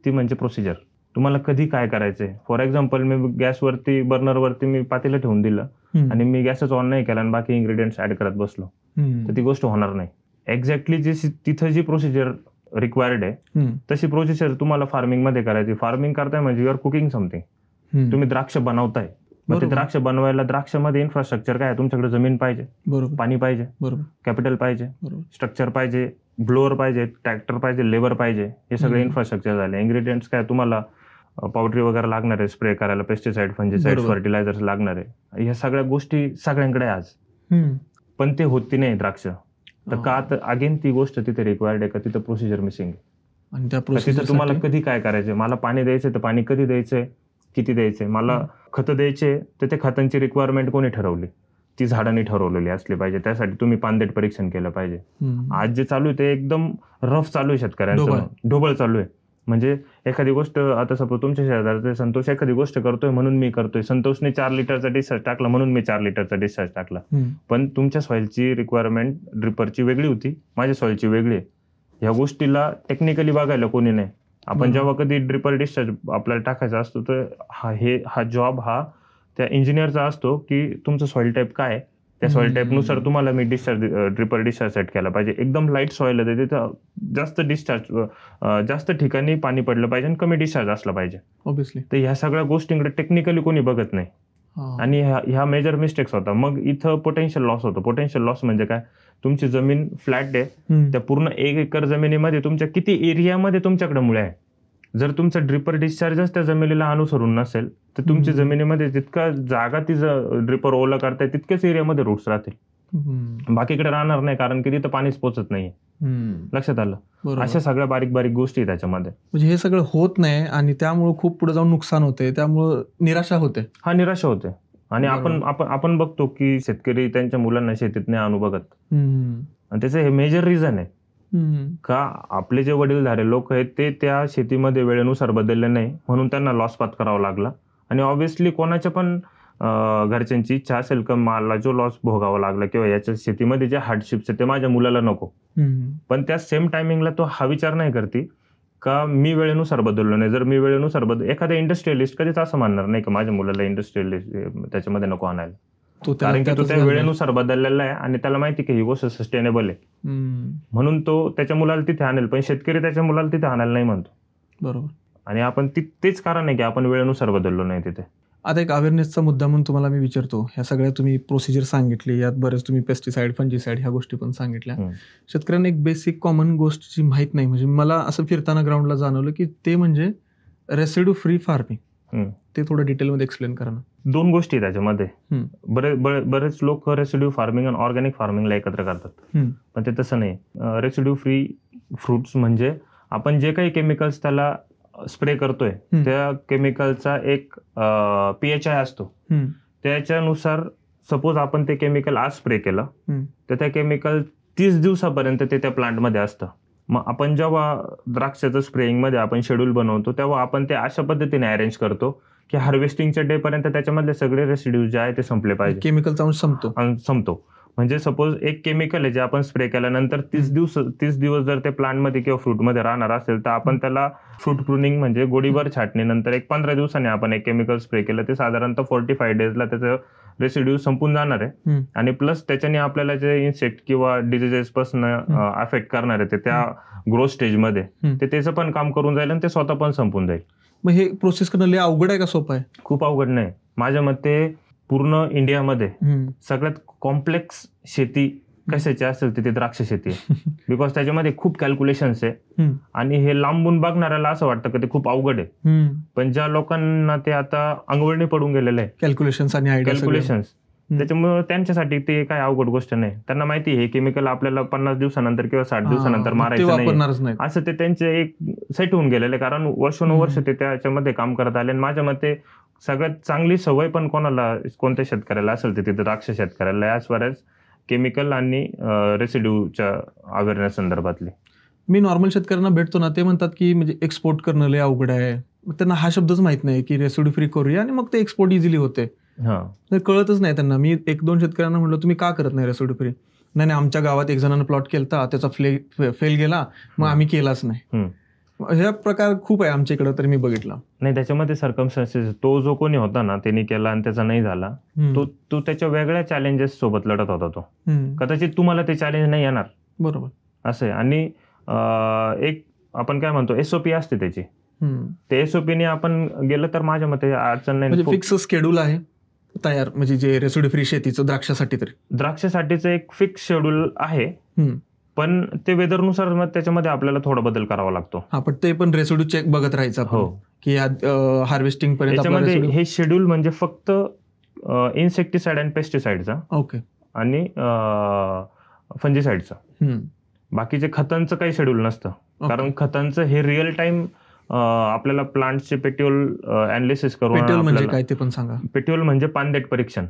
ती म्हणजे प्रोसिजर. तुम्हाला कधी काय करायचंय. फॉर एक्झाम्पल मी गॅसवरती, बर्नरवरती मी पातेलं ठेवून दिलं आणि मी गॅसच ऑन नाही केला आणि बाकी इन्ग्रेडियंट्स ऍड करत बसलो तर ती गोष्ट होणार नाही. एक्झॅक्टली तिथं जी प्रोसिजर रिक्वायर्ड आहे तशी प्रोसिजर तुम्हाला फार्मिंग मध्ये करायची. फार्मिंग करताय म्हणजे यू आर कुकिंग समथिंग. तुम्ही द्राक्ष बनवताय. मग ते द्राक्ष बनवायला द्राक्षामध्ये इन्फ्रास्ट्रक्चर काय आहे, तुमच्याकडे जमीन पाहिजे, पाणी पाहिजे, कॅपिटल पाहिजे, स्ट्रक्चर पाहिजे, ब्लोअर पाहिजे, ट्रॅक्टर पाहिजे, लेबर पाहिजे. हे सगळे इन्फ्रास्ट्रक्चर झाले. इन्ग्रेडियंट्स काय, तुम्हाला पावडरी वगैरे लागणार आहे स्प्रे करायला, पेस्टिसाइड, फंजिसाइड, फर्टिलायझर्स लागणार आहे. ह्या सगळ्या गोष्टी सगळ्यांकडे आज, पण ते होती नाही द्राक्ष. तर का, तर अगेन ती गोष्ट तिथे रिक्वायर्ड आहे का तिथं प्रोसिजर मिसिंग आहे. आणि त्या प्रोसिजर तुम्हाला कधी काय करायचंय, मला पाणी द्यायचंय तर पाणी कधी द्यायचंय, किती द्यायचंय, मला खतं द्यायचे तर ते खतांची रिक्वायरमेंट कोणी ठरवली, ती झाडांनी ठरवलेली असली पाहिजे. त्यासाठी तुम्ही पानदेट परीक्षण केलं पाहिजे. आज जे चालू आहे ते एकदम रफ चालू आहे, शेतकऱ्यांचं ढोबळ चालू आहे. म्हणजे एखादी गोष्ट, आता सपोज तुमच्या शेजारचे संतोष एखादी गोष्ट करतोय म्हणून मी करतोय, संतोषने 4 लिटरचा डिस्चार्ज टाकला म्हणून मी 4 लिटरचा डिस्चार्ज टाकला. पण तुमच्या सॉइलची रिक्वायरमेंट ड्रिपरची वेगळी होती, माझ्या सॉइलची वेगळी आहे. ह्या गोष्टीला टेक्निकली बघायला कोणी नाही. आपण जेव्हा कधी ड्रिपर डिस्चार्ज आपल्याला टाकायचा असतो तर हा जॉब हा त्या इंजिनियरचा असतो की तुमचं सॉइल टाईप काय आहे, त्या सॉइल टाईपनुसार तुम्हाला मी ड्रिपर डिस्चार्ज सेट केला पाहिजे. एकदम लाईट सॉइल आहे तिथं जास्त डिस्चार्ज, जास्त ठिकाणी पाणी पडलं पाहिजे आणि कमी डिस्चार्ज असला पाहिजे ऑब्व्हियसली. तर ह्या सगळ्या गोष्टींकडे टेक्निकली कोणी बघत नाही आणि ह्या मेजर मिस्टेक्स होता. मग इथं पोटेन्शियल लॉस होतो. पोटेन्शियल लॉस म्हणजे काय, तुमची जमीन फ्लॅट आहे, त्या पूर्ण 1 एकर जमिनीमध्ये तुमच्या किती एरियामध्ये तुमच्याकडे मुळे आहे. जर तुमचा ड्रिपर डिस्चार्जच त्या जमिनीला अनुसरून नसेल तर तुमच्या जमिनीमध्ये जितका जागा ती ड्रिपर ओला करताय तितक्याच एरियामध्ये रूट्स राहतील, बाकीकडे राहणार नाही, कारण की तिथं पाणीच पोचत नाहीये. लक्षात आलं. अशा सगळ्या बारीक बारीक गोष्टी त्याच्यामध्ये. म्हणजे हे सगळं होत नाही आणि त्यामुळे खूप पुढे जाऊन नुकसान होते, त्यामुळे निराशा होते. निराशा होते. आणि आपण बघतो की शेतकरी त्यांच्या मुलांना शेतीत नाही आणू बघत, आणि त्याचं हे मेजर रिझन आहे का आपले जे वडीलधारे लोक आहेत ते त्या शेतीमध्ये वेळेनुसार बदलले नाही म्हणून त्यांना लॉस पात्कारावा लागला. आणि ऑब्व्हियसली कोणाच्या पण घरच्यांची इच्छा असेल का मला जो लॉस भोगावा लागला किंवा याच्या शेतीमध्ये जे हार्डशिप्स आहेत ते माझ्या मुलाला नको. पण त्या सेम टायमिंगला तो हा विचार नाही करते का मी वेळेनुसार बदललो नाही. जर मी वेळेनुसार एखादा इंडस्ट्रियलिस्ट कधीच असं म्हणणार नाही का माझ्या मुलाला इंडस्ट्रियलिस्ट त्याच्यामध्ये नको आणायला, कारण की तो त्या वेळेनुसार बदललेला आहे आणि त्याला माहिती की ही गोष्ट सस्टेनेबल आहे म्हणून तो त्याच्या मुलाला तिथे आणेल. पण शेतकरी त्याच्या मुलाला तिथे आणायला नाही म्हणतो. बरोबर. आणि आपण तेच कारण आहे की आपण वेळेनुसार बदललो नाही तिथे. आता एक अवेअरनेसचा मुद्दा म्हणून तुम्हाला मी विचारतो, ह्या सगळ्या तुम्ही प्रोसिजर सांगितली, यात बरेच तुम्ही पेस्टिसाइड, फंजिसाइड ह्या गोष्टी पण सांगितल्या. शेतकऱ्यांना एक बेसिक कॉमन गोष्ट जी माहित नाही, म्हणजे मला असं फिरताना ग्राउंडला जाणवलं की ते म्हणजे रेसिड्यू फ्री फार्मिंग. ते थोडं डिटेलमध्ये एक्सप्लेन करा ना. 2 गोष्टी त्याच्यामध्ये. बरेच लोक रेसिड्यू फार्मिंग आणि ऑर्गॅनिक फार्मिंगला एकत्र करतात, पण ते तसं नाही. रेसिड्यू फ्री फ्रुट्स म्हणजे आपण जे काही केमिकल्स त्याला स्प्रे करतोय त्या केमिकलचा एक PHI असतो. त्याच्यानुसार सपोज आपण ते केमिकल आज स्प्रे केलं तर त्या केमिकल 30 दिवसापर्यंत ते त्या प्लांटमध्ये असतं. मग आपण जेव्हा द्राक्षाचं स्प्रेइंग मध्ये आपण शेड्यूल बनवतो तेव्हा आपण ते अशा पद्धतीने अरेंज करतो की हार्वेस्टिंगच्या डे पर्यंत त्याच्यामधले सगळे रेसिड्यूज जे आहे ते संपले पाहिजे. केमिकल संपतो. म्हणजे सपोज एक केमिकल आहे जे आपण स्प्रे केल्यानंतर 30 दिवस जर ते प्लांटमध्ये किंवा फ्रूटमध्ये राहणार असेल तर आपण त्याला फ्रूट प्रूनिंग म्हणजे गोडीभर छाटणीनंतर एक 15 दिवसांनी आपण एक केमिकल स्प्रे केलं ते साधारणतः 45 डेजला त्याचं रेसिड्यू संपून जाणार आहे आणि प्लस त्याच्याने आपल्याला जे इन्सेक्ट किंवा डिझिजेस पासून अफेक्ट करणार आहे ते त्या ग्रोथ स्टेजमध्ये ते त्याचं पण काम करून जाईल आणि ते स्वतः पण संपून जाईल. मग हे प्रोसेस करणं लय अवघड आहे का सोपं आहे? खूप अवघड नाही. माझ्या मते पूर्ण इंडियामध्ये सगळ्यात कॉम्प्लेक्स शेती कशाची असेल ती द्राक्ष शेती आहे. बिकॉज त्याच्यामध्ये खूप कॅल्क्युलेशन्स आहे आणि हे लांबून बघणाऱ्याला असं वाटतं की ते खूप अवघड आहे, पण ज्या लोकांना ते आता अंगवळणी पडून गेलेलं आहे कॅल्क्युलेशन्स आणि कॅल्क्युलेशन्स, त्याच्यामुळे त्यांच्यासाठी ते काय अवघड गोष्ट नाही. त्यांना माहिती आहे केमिकल आपल्याला 50 दिवसानंतर किंवा 60 दिवसानंतर मारायचं नाही, असं ते त्यांचे एक सेट होऊन गेलेले, कारण वर्षानुवर्ष ते त्याच्यामध्ये काम करत आले. आणि माझ्या मते सगळ्यात चांगली सवय पण कोणत्या शेतकऱ्याला असेल ते तिथे द्राक्ष शेतकऱ्याला ॲज फार एज केमिकल आणि रेसिड्यूच्या अवेअरनेस संदर्भातली. मी नॉर्मल शेतकऱ्यांना भेटतो ना, ते म्हणतात की म्हणजे एक्सपोर्ट करणं लय अवघड आहे. त्यांना हा शब्दच माहित नाही की रेसिड्यू फ्री करूया आणि मग ते एक्सपोर्ट इझिली होते. कळतच नाही त्यांना. मी 1-2 शेतकऱ्यांना म्हटलं तुम्ही का करत नाही रेसिड्यू फ्री? नाही आमच्या गावात एक जणांना प्लॉट केलता, त्याचा फेल गेला, मग आम्ही केलाच नाही. ह्या प्रकार खूप आहे आमच्या इकडे, तर मी बघितला नाही. त्याच्यामध्ये सर्कमस्टन्सेस, तो जो कोणी होता ना त्यांनी केला आणि त्याचा नाही झाला, तो त्याच्या वेगळ्या चॅलेंजेस सोबत लढत होता. तो कदाचित तुम्हाला ते चॅलेंज नाही येणार, बरोबर असं आहे. आणि एक आपण काय म्हणतो SOP असते त्याची, ते SOPने आपण गेलं तर माझ्या मते अडचण नाही. म्हणजे फिक्स शेड्यूल आहे तयार, म्हणजे जे रेसिड्यू फ्री शेतीचं द्राक्षासाठी, तरी द्राक्षासाठीचं एक फिक्स शेड्यूल आहे, पण ते वेदरनुसार मग त्याच्यामध्ये आपल्याला थोडा बदल करावा लागतो. पण ते पण रेसिड्यू चेक बघत राहायचं हो, की हार्वेस्टिंग पर्यंत. त्याच्यामध्ये हे शेड्यूल म्हणजे फक्त इन्सेक्टिसाइड आणि पेस्टिसाइडचा, ओके, आणि फंजिसाइडचा. बाकीचे खतांचं काही शेड्यूल नसतं, कारण खतांचं हे रिअल टाइम आपल्याला प्लांटचे पेट्रोल अनालिसिस करून. पेट्रोल म्हणजे काय ते पण सांगा. पेट्रोल म्हणजे पानदेट परीक्षण.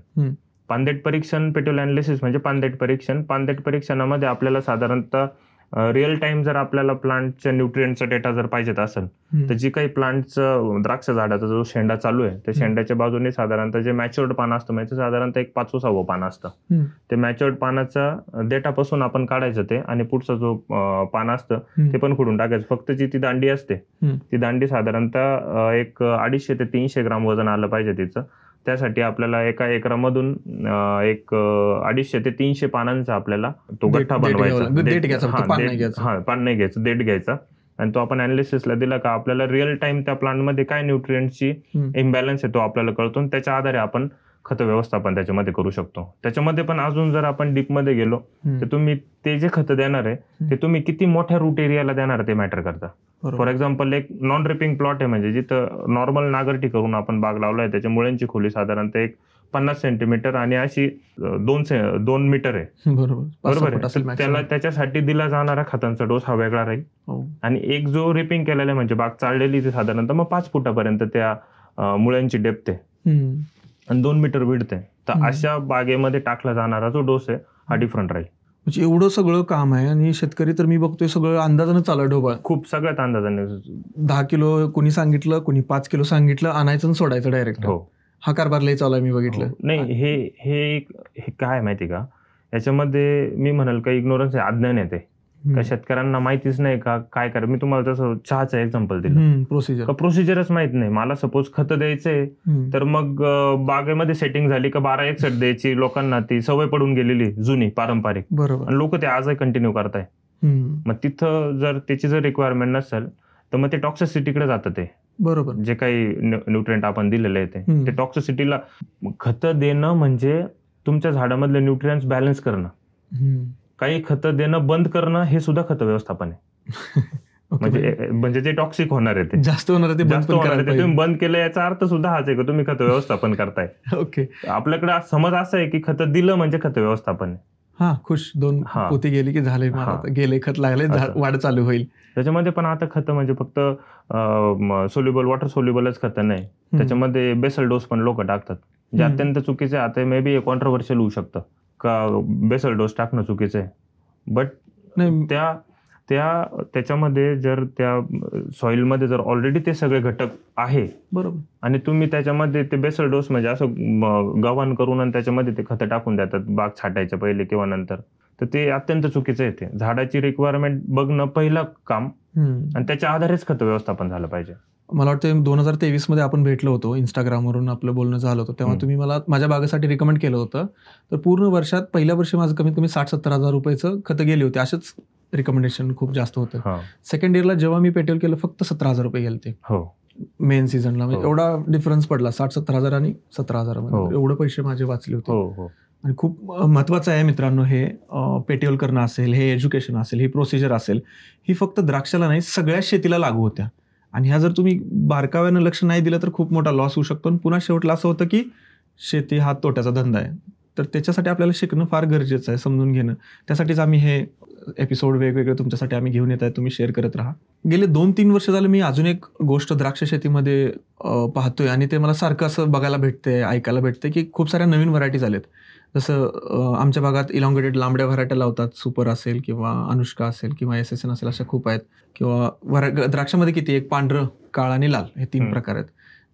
पानदेट परीक्षण, पेट्रोल अनालिसिस म्हणजे पानदेट परीक्षण. पानदेट परीक्षणामध्ये आपल्याला साधारणतः रिअल टाइम जर आपल्याला प्लांटच्या न्यूट्रिएंटचा डेटा जर पाहिजेत असेल तर जी काही प्लांटचं द्राक्ष झाडाचा जो शेंडा चालू आहे त्या शेंड्याच्या बाजूने साधारणतः जे मॅच्युअर्ड पान असतं, म्हणजे साधारणतः एक 5-6 पान असतं, ते मॅच्युअर्ड पानाचा डेटापासून आपण काढायचं ते, आणि पुढचा जो पान असतं ते पण खोडून टाकायचं. फक्त जी ती दांडी असते ती दांडी साधारणतः एक 250 ते 300 ग्राम वजन आलं पाहिजे तिचं. त्यासाठी आपल्याला एका एकरामधून एक 250 ते 300 पानांचा आपल्याला तो गठ्ठा बनवायचा. पान नाही घ्यायचं, देठ घ्यायचा, आणि तो आपण अनालिसिसला दिला का आपल्याला रिअल टाइम त्या प्लांटमध्ये काय न्यूट्रिएंटची इम्बॅलन्स आहे तो आपल्याला कळतो, आणि त्याच्या आधारे आपण खत व्यवस्थापन त्याच्यामध्ये करू शकतो. त्याच्यामध्ये पण अजून जर आपण डीपमध्ये गेलो तर तुम्ही ते जे खत देणार आहे ते तुम्ही किती मोठ्या रूट एरियाला देणार ते मॅटर करतं. फॉर एक्झाम्पल एक नॉन ड्रिपिंग प्लॉट आहे, म्हणजे जिथं नॉर्मल नागरटी करून आपण बाग लावलाय, त्याच्या मुळ्यांची खोली साधारणतः एक 50 सेंटीमीटर आणि अशी 2 मीटर आहे, बरोबर आहे. त्याला त्याच्यासाठी दिला जाणारा खतांचा डोस हा वेगळा राहील. आणि एक जो रिपिंग केलेला आहे म्हणजे बाग चाललेली, ते साधारणतः मग 5 फुटापर्यंत त्या मुळ्यांची डेप्थ आहे आणि 2 मीटर विड्थ आहे. तर अशा बागेमध्ये टाकला जाणारा जो डोस आहे हा डिफरंट राहील. म्हणजे एवढं सगळं काम आहे, आणि शेतकरी तर मी बघतोय सगळं अंदाजानं चालू ढोबळ, खूप सगळ्यात अंदाजाने. 10 किलो कोणी सांगितलं, कोणी 5 किलो सांगितलं, आणायचं आणि सोडायचं डायरेक्ट. हो, हा कारभार लय चालू आहे, मी बघितलं. नाही, हे काय माहिती का, याच्यामध्ये मी म्हणाल का इग्नोरन्स आहे, अज्ञान येते का शेतकऱ्यांना माहितीच नाही का काय करा. मी तुम्हाला तसं चहाचं एक्झाम्पल दिलं, प्रोसिजरच माहित नाही. मला सपोज खत द्यायचंय तर मग बागेमध्ये सेटिंग झाली का 12 एकसठ द्यायची, लोकांना ती सवय पडून गेलेली जुनी पारंपरिक, बरोबर, आणि लोक ते आजही कंटिन्यू करताय. मग तिथं जर त्याची जर रिक्वायरमेंट नसेल तर मग ते टॉक्सिसिटीकडे जातं. ते बरोबर, जे काही न्यूट्रिएंट आपण दिलेले आहे ते टॉक्सिसिटीला. खत देणं म्हणजे तुमच्या झाडामधले न्यूट्रिएंट्स बॅलन्स करणं. काही खतं देणं बंद करणं हे सुद्धा खत व्यवस्थापन आहे. म्हणजे जे टॉक्सिक होणार आहे ते जास्त होणार आहे, तुम्ही बंद केलं, याचा अर्थ सुद्धा हाच आहे की तुम्ही खत व्यवस्थापन करताय. ओके, आपल्याकडे समज असं आहे की खत दिलं म्हणजे खत व्यवस्थापन आहे. हा, खुश 2 पोती गेली की झाले, गेले खत लागले, वाढ चालू होईल. त्याच्यामध्ये पण आता खत म्हणजे फक्त सोल्युबल, वॉटर सोल्युबलच खत नाही, त्याच्यामध्ये बेसल डोस पण लोक टाकतात, जे अत्यंत चुकीचे आहे. आता मे बी कॉन्ट्रोवर्शियल होऊ शकतं का बेसल डोस टाकणं चुकीचं आहे, बट त्याच्यामध्ये जर त्या सॉइलमध्ये जर ऑलरेडी ते सगळे घटक आहे, बरोबर, आणि तुम्ही त्याच्यामध्ये ते बेसल डोस म्हणजे असं गव्हाण करून आणि त्याच्यामध्ये ते खतं टाकून देतात बाग छाटायच्या पहिले किंवा नंतर, तर ते अत्यंत चुकीचं आहे. ते झाडाची रिक्वायरमेंट बघणं पहिलं काम, आणि त्याच्या आधारेच खत व्यवस्थापन झालं पाहिजे. मला वाटतं 2023 मध्ये आपण भेटलो होतो, इंस्टाग्रामवरून आपलं बोलणं झालं होतं, तेव्हा तुम्ही मला माझ्या बागेसाठी रिकमेंड केलं होतं. तर पूर्ण वर्षात पहिल्या वर्षी माझं कमीत कमी 60-70 हजार रुपयाचं खतं गेली होती. असेच रिकमेंडेशन खूप जास्त होतं. सेकंड इयरला जेव्हा मी पेट्रोल केलं फक्त 17 हजार रुपये गेले ते मेन सीझनला. म्हणजे एवढा डिफरन्स पडला 60-70 हजार आणि 17 हजार, एवढे पैसे माझे वाचले होते. आणि खूप महत्वाचं आहे मित्रांनो हे पेट्रोल करणं असेल, हे एज्युकेशन असेल, ही प्रोसिजर असेल, ही फक्त द्राक्षाला नाही सगळ्याच शेतीला लागू होत्या. आणि ह्या जर तुम्ही बारकाव्यानं लक्ष नाही दिलं तर खूप मोठा लॉस होऊ शकतो. आणि पुन्हा शेवटला असं होतं की शेती हा तोट्याचा धंदा आहे. तर त्याच्यासाठी आपल्याला शिकणं फार गरजेचं आहे, समजून घेणं. त्यासाठीच आम्ही हे एपिसोड वेगवेगळे तुमच्यासाठी आम्ही घेऊन येत आहे, तुम्ही शेअर करत राहा. गेले 2-3 वर्ष झालं मी अजून एक गोष्ट द्राक्ष शेतीमध्ये पाहतोय आणि ते मला सारखं असं बघायला भेटते, ऐकायला भेटते की खूप साऱ्या नवीन व्हरायटीज आलेत. जसं आमच्या भागात इलॉंगेटेड लांबड्या व्हरायट्या लावतात, सुपर असेल किंवा अनुष्का असेल किंवा SSN असेल, अशा खूप आहेत. किंवा द्राक्षामध्ये किती एक पांढरं, काळं आणि लाल हे 3 प्रकार आहेत.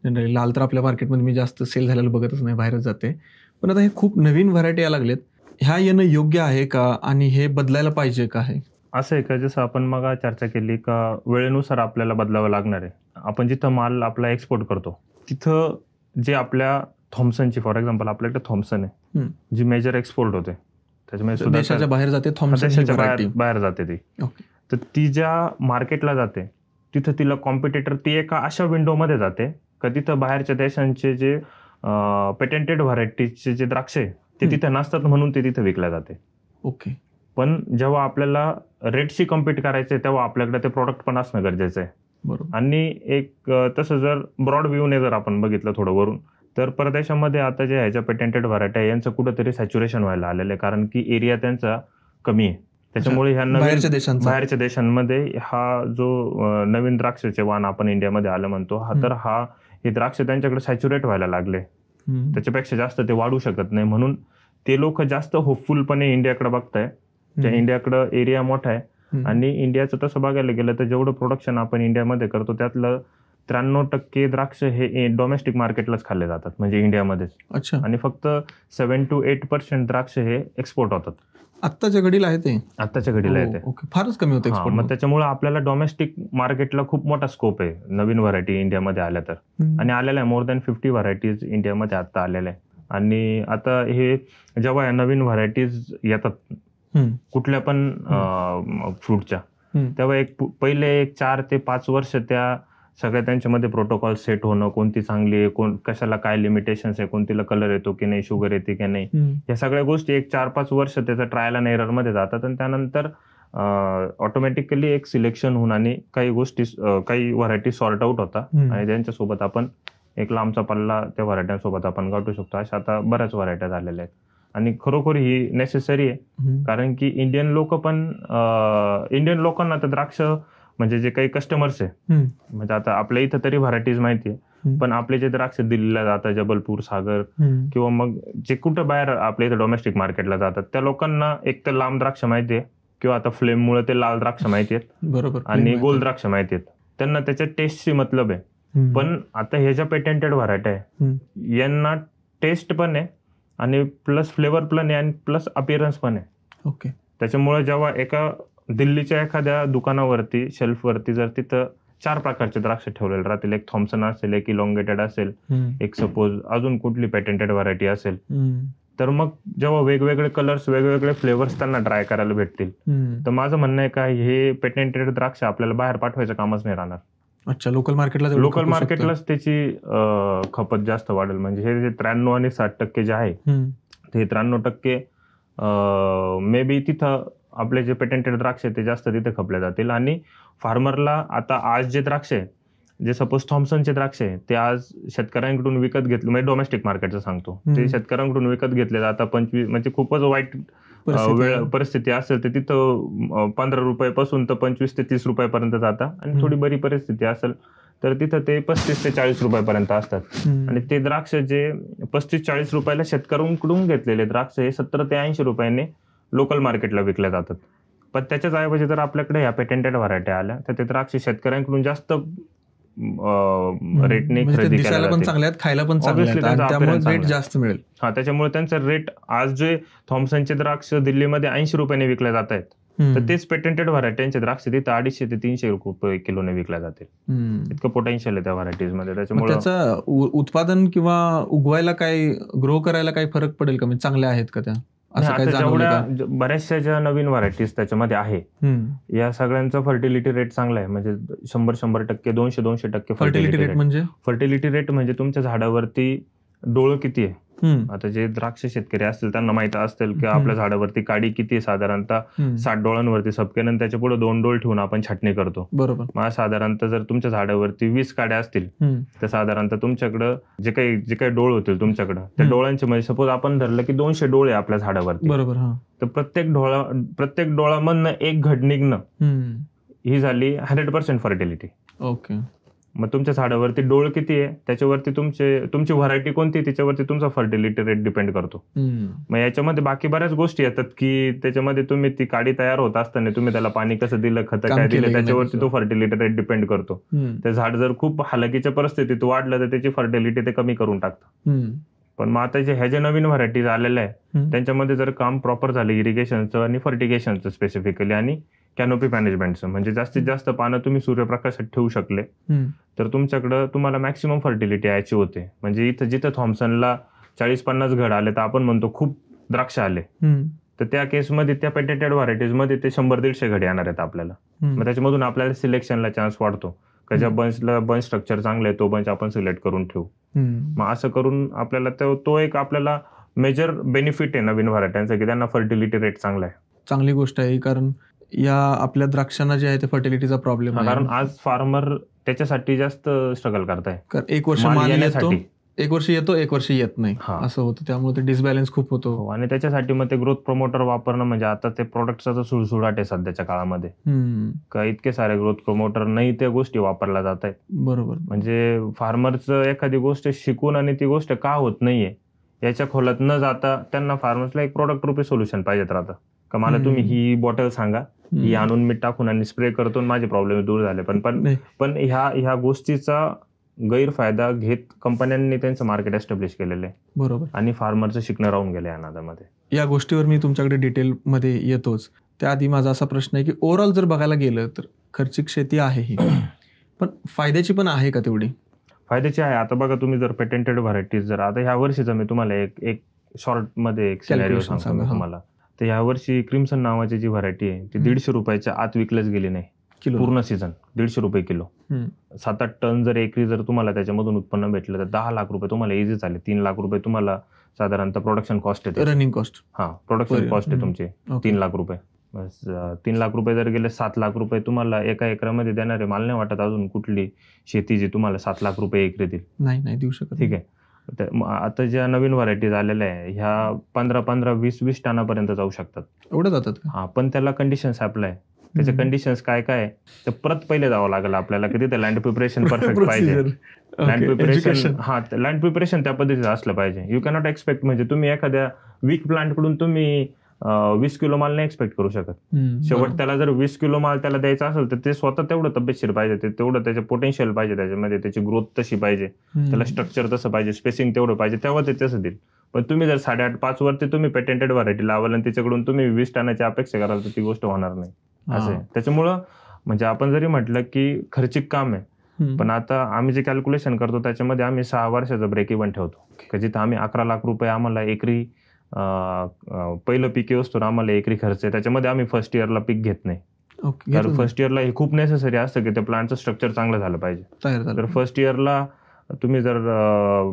जनरली लाल तर आपल्या मार्केटमध्ये मी जास्त सेल झालेलं बघतच नाही, बाहेरच जाते. पण आता हे खूप नवीन व्हरायटी यायला लागलेत. ह्या येणं योग्य आहे का आणि हे बदलायला पाहिजे का? हे असं आहे का, जसं आपण मग चर्चा केली का वेळेनुसार आपल्याला बदलावं लागणार आहे. आपण जिथं माल आपला एक्सपोर्ट करतो तिथं जे आपल्या थॉम्सनची फॉर एक्झाम्पल आपल्याकडे थॉम्सन आहे जी मेजर एक्सपोर्ट होते, त्याच्यामध्ये देशाच्या बाहेर जाते, देशाच्या बाहेर जाते ती. तर ती ज्या मार्केटला जाते तिथं तिला कॉम्पिटिटर ती एका अशा विंडोमध्ये जाते का तिथं बाहेरच्या देशांचे जे पेटेंटेड व्हरायटीचे जे द्राक्ष आहे ते तिथे नसतात म्हणून ते तिथे विकल्या जाते. ओके. पण जेव्हा आपल्याला रेटशी कम्पीट करायचंय तेव्हा आपल्याकडे ते प्रोडक्ट पण असणं गरजेचं आहे. बरोबर. आणि एक तसं जर ब्रॉड व्ह्यूने जर आपण बघितलं थोडं वरून, तर परदेशामध्ये आता जे ह्याच्या पेटेंटेड व्हरायटी आहे यांचं कुठंतरी सॅच्युरेशन व्हायला आलेलं आहे, कारण की एरिया त्यांचा कमी आहे. त्याच्यामुळे ह्या बाहेरच्या देशांमध्ये हा जो नवीन द्राक्षाचे वाण आपण इंडियामध्ये आलं म्हणतो हे द्राक्ष त्यांच्याकडे सॅच्युरेट व्हायला लागले. त्याच्यापेक्षा जास्त ते वाढू शकत नाही, म्हणून ते लोक जास्त होपफुलपणे इंडियाकडे बघताय. इंडियाकडं एरिया मोठा आहे आणि इंडियाचं तसं बघायला गेलं तर जेवढं प्रोडक्शन आपण इंडियामध्ये करतो त्यातलं 93% द्राक्ष हे डोमेस्टिक मार्केटलाच खाल्ले जातात, म्हणजे इंडियामध्येच. अच्छा. आणि फक्त 7-8% द्राक्ष हे एक्सपोर्ट होतात. आत्ताच्या घडीला आहे ते? आत्ताच्या घडीला आहे ते. फारच कमी होतं एक्सपोर्ट. मग त्याच्यामुळे आपल्याला डोमेस्टिक मार्केटला खूप मोठा स्कोप आहे नवीन व्हरायटी इंडियामध्ये आल्या तर. आणि आलेल्या आहे मोर दॅन 50 व्हरायटीज इंडियामध्ये आता आलेल्या आहे. आणि आता हे जेव्हा या नवीन व्हरायटीज येतात कुठल्या पण फ्रूटच्या, तेव्हा पहिले 4 ते 5 वर्ष त्या सगळ्या त्यांच्यामध्ये प्रोटोकॉल सेट होणं, कोणती चांगली आहे, कशाला काय लिमिटेशन्स आहे, कोणतीला कलर येतो की नाही, शुगर येते की नाही, या सगळ्या गोष्टी 1-4-5 वर्ष त्याचा ट्रायल अँड एरर मध्ये जातात. आणि त्यानंतर ऑटोमॅटिकली एक सिलेक्शन होऊन आणि काही व्हरायटी सॉर्ट आउट होता आणि त्यांच्यासोबत आपण एक लांबचा पल्ला त्या व्हरायट्यांसोबत आपण गाठू शकतो. अशा आता बऱ्याच व्हरायट्या झालेल्या आहेत आणि खरोखर ही नेसेसरी आहे, कारण की इंडियन लोकांना तर द्राक्ष म्हणजे जे काही कस्टमर्स आहे, म्हणजे आता आपल्या इथं तरी व्हरायटीज माहिती आहे, पण आपले जे द्राक्ष दिल्लीला जातात, जबलपूर, सागर किंवा मग जे कुठं बाहेर आपल्या इथं डोमेस्टिक मार्केटला जातात त्या लोकांना एक तर लांब द्राक्ष माहिती आहे किंवा आता फ्लेममुळे ते लाल द्राक्ष माहिती आहेत, बरोबर, आणि गोल द्राक्ष माहिती आहेत. त्यांना त्याच्या टेस्टशी मतलब आहे. पण आता हे ज्या पेटेंटेड व्हरायटी आहे यांना टेस्ट पण आहे आणि प्लस फ्लेवर पण आहे आणि प्लस अपिअरन्स पण आहे. ओके. त्याच्यामुळे जेव्हा एका दिल्लीच्या एखाद्या दुकानावरती शेल्फवरती जर तिथं 4 प्रकारचे द्राक्ष ठेवलेले राहतील, एक थॉम्सन असेल, एक इलॉंगेटेड असेल, एक सपोज अजून कुठली पेटेंटेड व्हरायटी असेल, तर मग जेव्हा वेगवेगळे कलर्स, वेगवेगळे फ्लेवर्स त्यांना ट्राय करायला भेटतील, तर माझं म्हणणं आहे का हे पेटेंटेड द्राक्ष आपल्याला बाहेर पाठवायचं कामच नाही राहणार. अच्छा. लोकल मार्केटलाच त्याची खपत जास्त वाढेल. म्हणजे हे जे 93 आणि 60% जे आहे ते 93% मे बी तिथं आपले जे पेटेंटेड द्राक्ष आहे ते जास्त तिथे खपले जातील. आणि फार्मरला आता आज जे द्राक्ष आहे, जे सपोज थॉम्सनचे द्राक्ष आहे, ते आज शेतकऱ्यांकडून विकत घेतले, म्हणजे डोमेस्टिक मार्केटचं सांगतो, ते शेतकऱ्यांकडून विकत घेतले जातात 25, म्हणजे खूपच वाईट परिस्थिती असेल तर तिथं 15 रुपयापासून तर 25 ते 30 रुपयापर्यंत जातात. आणि थोडी बरी परिस्थिती असेल तर तिथं ते 35 ते 40 रुपयापर्यंत असतात. आणि ते द्राक्ष जे 35-40 रुपयाला शेतकऱ्यांकडून घेतलेले द्राक्ष हे 70 ते 80 रुपयाने लोकल मार्केटला विकले जातात. पण त्याच्याच ऐवजी जर आपल्याकडे ह्या पेटेंटेड व्हरायटी आल्या तर ते द्राक्ष शेतकऱ्यांकडून जास्त रेटने खरेदी केल्या पण चांगल्या आहेत, खायला पण चांगल्या आहेत, त्यामुळे रेट जास्त मिळेल. त्याच्यामुळे त्यांचा रेट आज जे थॉम्सनचे द्राक्ष दिल्लीमध्ये 80 रुपयाने विकले जात आहेत तर तेच पेटेंटेड व्हरायटीचे द्राक्ष तिथं 250 ते 300 रुपये किलोने विकल्या जातील. इतकं पोटेन्शियल आहे त्या व्हरायटीज मध्ये. त्याच्यामुळे त्याचं उत्पादन किंवा उगवायला काय, ग्रो करायला काही फरक पडेल का, म्हणजे चांगल्या आहेत का त्या? जेवढ्या बऱ्याचशा ज्या नवीन व्हरायटीज त्याच्यामध्ये आहे, या सगळ्यांचा फर्टिलिटी रेट चांगला आहे. म्हणजे 100% 200% फर्टिलिटी रेट म्हणजे? फर्टिलिटी रेट म्हणजे तुमच्या झाडावरती डोळं किती आहे. आता जे द्राक्ष शेतकरी असतील त्यांना माहित असेल की आपल्या झाडावरती काडी किती आहे. साधारणतः 60 डोळांवरती सबकेन आणि त्याच्या पुढे 2 डोळ ठेवून आपण छाटणी करतो. बरोबर. मग साधारणतः जर तुमच्या झाडावरती 20 काड्या असतील तर साधारणतः तुमच्याकडं जे काही डोळ होतील तुमच्याकडं, त्या डोळ्यांचे म्हणजे सपोज आपण धरलं की 200 डोळे आपल्या झाडावरती. बरोबर. तर प्रत्येक डोळामधनं एक घड निघणं ही झाली 100% फर्टिलिटी. ओके. मग तुमच्या झाडावरती डोळ किती आहे त्याच्यावरती तुमची व्हरायटी कोणती त्याच्यावरती तुमचा फर्टिलिटी रेट डिपेंड करतो. मग याच्यामध्ये बाकी बऱ्याच गोष्टी येतात की त्याच्यामध्ये तुम्ही ती काडी तयार होत असताना तुम्ही त्याला पाणी कसं दिलं, खतं काय दिलं, त्याच्यावरती तो फर्टिलिटी रेट डिपेंड करतो. ते झाड जर खूप हालाकीच्या परिस्थितीत वाढलं तर त्याची फर्टिलिटी ते कमी करून टाकतं. पण मग आता ह्या ज्या नवीन व्हरायटीज आलेल्या आहे त्यांच्यामध्ये जर काम प्रॉपर झालं इरिगेशनचं आणि फर्टिगेशनचं स्पेसिफिकली आणि कॅनोपी मॅनेजमेंटचं, म्हणजे जास्तीत जास्त पानं तुम्ही सूर्यप्रकाशात ठेवू शकले तर तुम्हाला मॅक्सिमम फर्टिलिटी अचीव्ह होते. म्हणजे इथं जिथं थॉम्सनला 40-50 घड आले तर आपण म्हणतो खूप द्राक्ष आले, तर त्या केसमध्ये त्या पेटेंटेड व्हरायटीज मध्ये ते 100-150 घड येणार आहेत आपल्याला. मग त्याच्यामधून आपल्याला सिलेक्शनला चान्स वाढतो का ज्या बंच स्ट्रक्चर चांगलं आहे तो बंच आपण सिलेक्ट करून ठेवू. मग असं करून आपल्याला तो एक आपल्याला मेजर बेनिफिट आहे नवीन व्हरायट्यांचा की त्यांना फर्टिलिटी रेट चांगला आहे. चांगली गोष्ट आहे, कारण या आपल्या द्राक्षांना जे आहे ते फर्टिलिटीचा प्रॉब्लेम आहे. कारण आज फार्मर त्याच्यासाठी जास्त स्ट्रगल करताय. एक वर्ष एक वर्ष येतो, एक वर्ष येत नाही असं होतं, त्यामुळे ते डिसबॅलन्स खूप होतो. आणि त्याच्यासाठी मग ते ग्रोथ प्रमोटर वापरणं म्हणजे आता ते प्रोडक्टचा सुळसुळाट आहे सध्याच्या काळामध्ये. का इतके सारे ग्रोथ प्रमोटर नाही त्या गोष्टी वापरल्या जात आहेत. बरोबर. म्हणजे फार्मरचं एखादी गोष्ट शिकून आणि ती गोष्ट का होत नाहीये याच्या खोलात न जाता त्यांना फार्मर्सला एक प्रोडक्ट रूपी सोल्युशन पाहिजेत राहतं का मला तुम्ही ही बॉटल सांगा, ही आणून मी टाकून आणि स्प्रे करतो माझे प्रॉब्लेम दूर झाले. पण ह्या गोष्टीचा गैरफायदा घेत कंपन्यांनी त्यांचं मार्केट एस्टॅब्लिश केलेलं आहे. बरोबर. आणि फार्मरचं शिकणं राहून गेलं या नादामध्ये. या गोष्टीवर मी तुमच्याकडे डिटेलमध्ये येतोच. त्याआधी माझा असा प्रश्न आहे की ओव्हरऑल जर बघायला गेलं तर खर्चिक शेती आहे ही, पण फायद्याची पण आहे का तेवढी? फायद्याची आहे. आता बघा तुम्ही जर पेटेंटेड व्हरायटीज जर आता ह्या वर्षीचा मी तुम्हाला एक शॉर्ट मध्ये एक सिनॅरिओ सांगतो तुम्हाला. तर ह्या वर्षी क्रिम्सन नावाची जी व्हरायटी आहे ती 150 रुपयाच्या आत विकलंच गेली नाही पूर्ण सीझन. 150 रुपये किलो. 7-8 टन जर एकरी जर तुम्हाला त्याच्यामधून उत्पन्न भेटलं तर 10 लाख रुपये तुम्हाला इझी झाले. 3 लाख रुपये तुम्हाला साधारणतः प्रोडक्शन कॉस्ट आहे, रनिंग कॉस्ट. प्रोडक्शन कॉस्ट आहे तुमची 3 लाख रुपये. 3 लाख रुपये जर गेले 7 लाख रुपये तुम्हाला एका एकरामध्ये देणारे मला नाही वाटत अजून कुठली शेती जी तुम्हाला 7 लाख रुपये एकरी देईल. नाही देऊ शकत. ठीक आहे. आता ज्या नवीन व्हरायटीज आलेल्या आहे ह्या 15-15, 20-20 टनापर्यंत जाऊ शकतात. एवढं जातात? पण त्याला कंडिशन्स अप्लाय. त्याचे कंडिशन्स काय तर परत पहिले जावं लागेल आपल्याला की तिथे लँड प्रिपरेशन परफेक्ट पाहिजे. लँड प्रिपरेशन त्या पद्धतीचं असलं पाहिजे. यू कॅनॉट एक्सपेक्ट, म्हणजे तुम्ही एखाद्या वीक प्लांट कडून तुम्ही 20 किलो माल नाही एक्सपेक्ट करू शकत. शेवट त्याला जर 20 किलो माल त्याला द्यायचा असेल तर ते स्वतः तेवढं तब्येतशीर पाहिजे, तेवढं त्याचं पोटेन्शियल पाहिजे, त्याच्यामध्ये त्याची ग्रोथ तशी पाहिजे, त्याला स्ट्रक्चर तसं पाहिजे, स्पेसिंग तेवढं पाहिजे, तेव्हा ते तसं देईल. पण तुम्ही जर 8.5 वरती तुम्ही पेटेंटेड व्हरायटी लावाल आणि त्याच्याकडून तुम्ही 20 टनाची अपेक्षा कराल तर ती गोष्ट होणार नाही. असं आहे. त्याच्यामुळं म्हणजे आपण जरी म्हटलं की खर्चिक काम आहे, पण आता आम्ही जे कॅल्क्युलेशन करतो त्याच्यामध्ये आम्ही 6 वर्षाचा ब्रेक इव्हन ठेवतो की जिथं आम्ही 11 लाख रुपये आम्हाला एकरी पहिलं पीक असतो आम्हाला एकरी खर्च आहे, त्याच्यामध्ये आम्ही फर्स्ट इयरला पीक घेत नाही. कारण फर्स्ट इयरला हे खूप नेसेसरी असतं की त्या प्लांटचं स्ट्रक्चर चांगलं झालं पाहिजे. तर फर्स्ट इयरला तुम्ही जर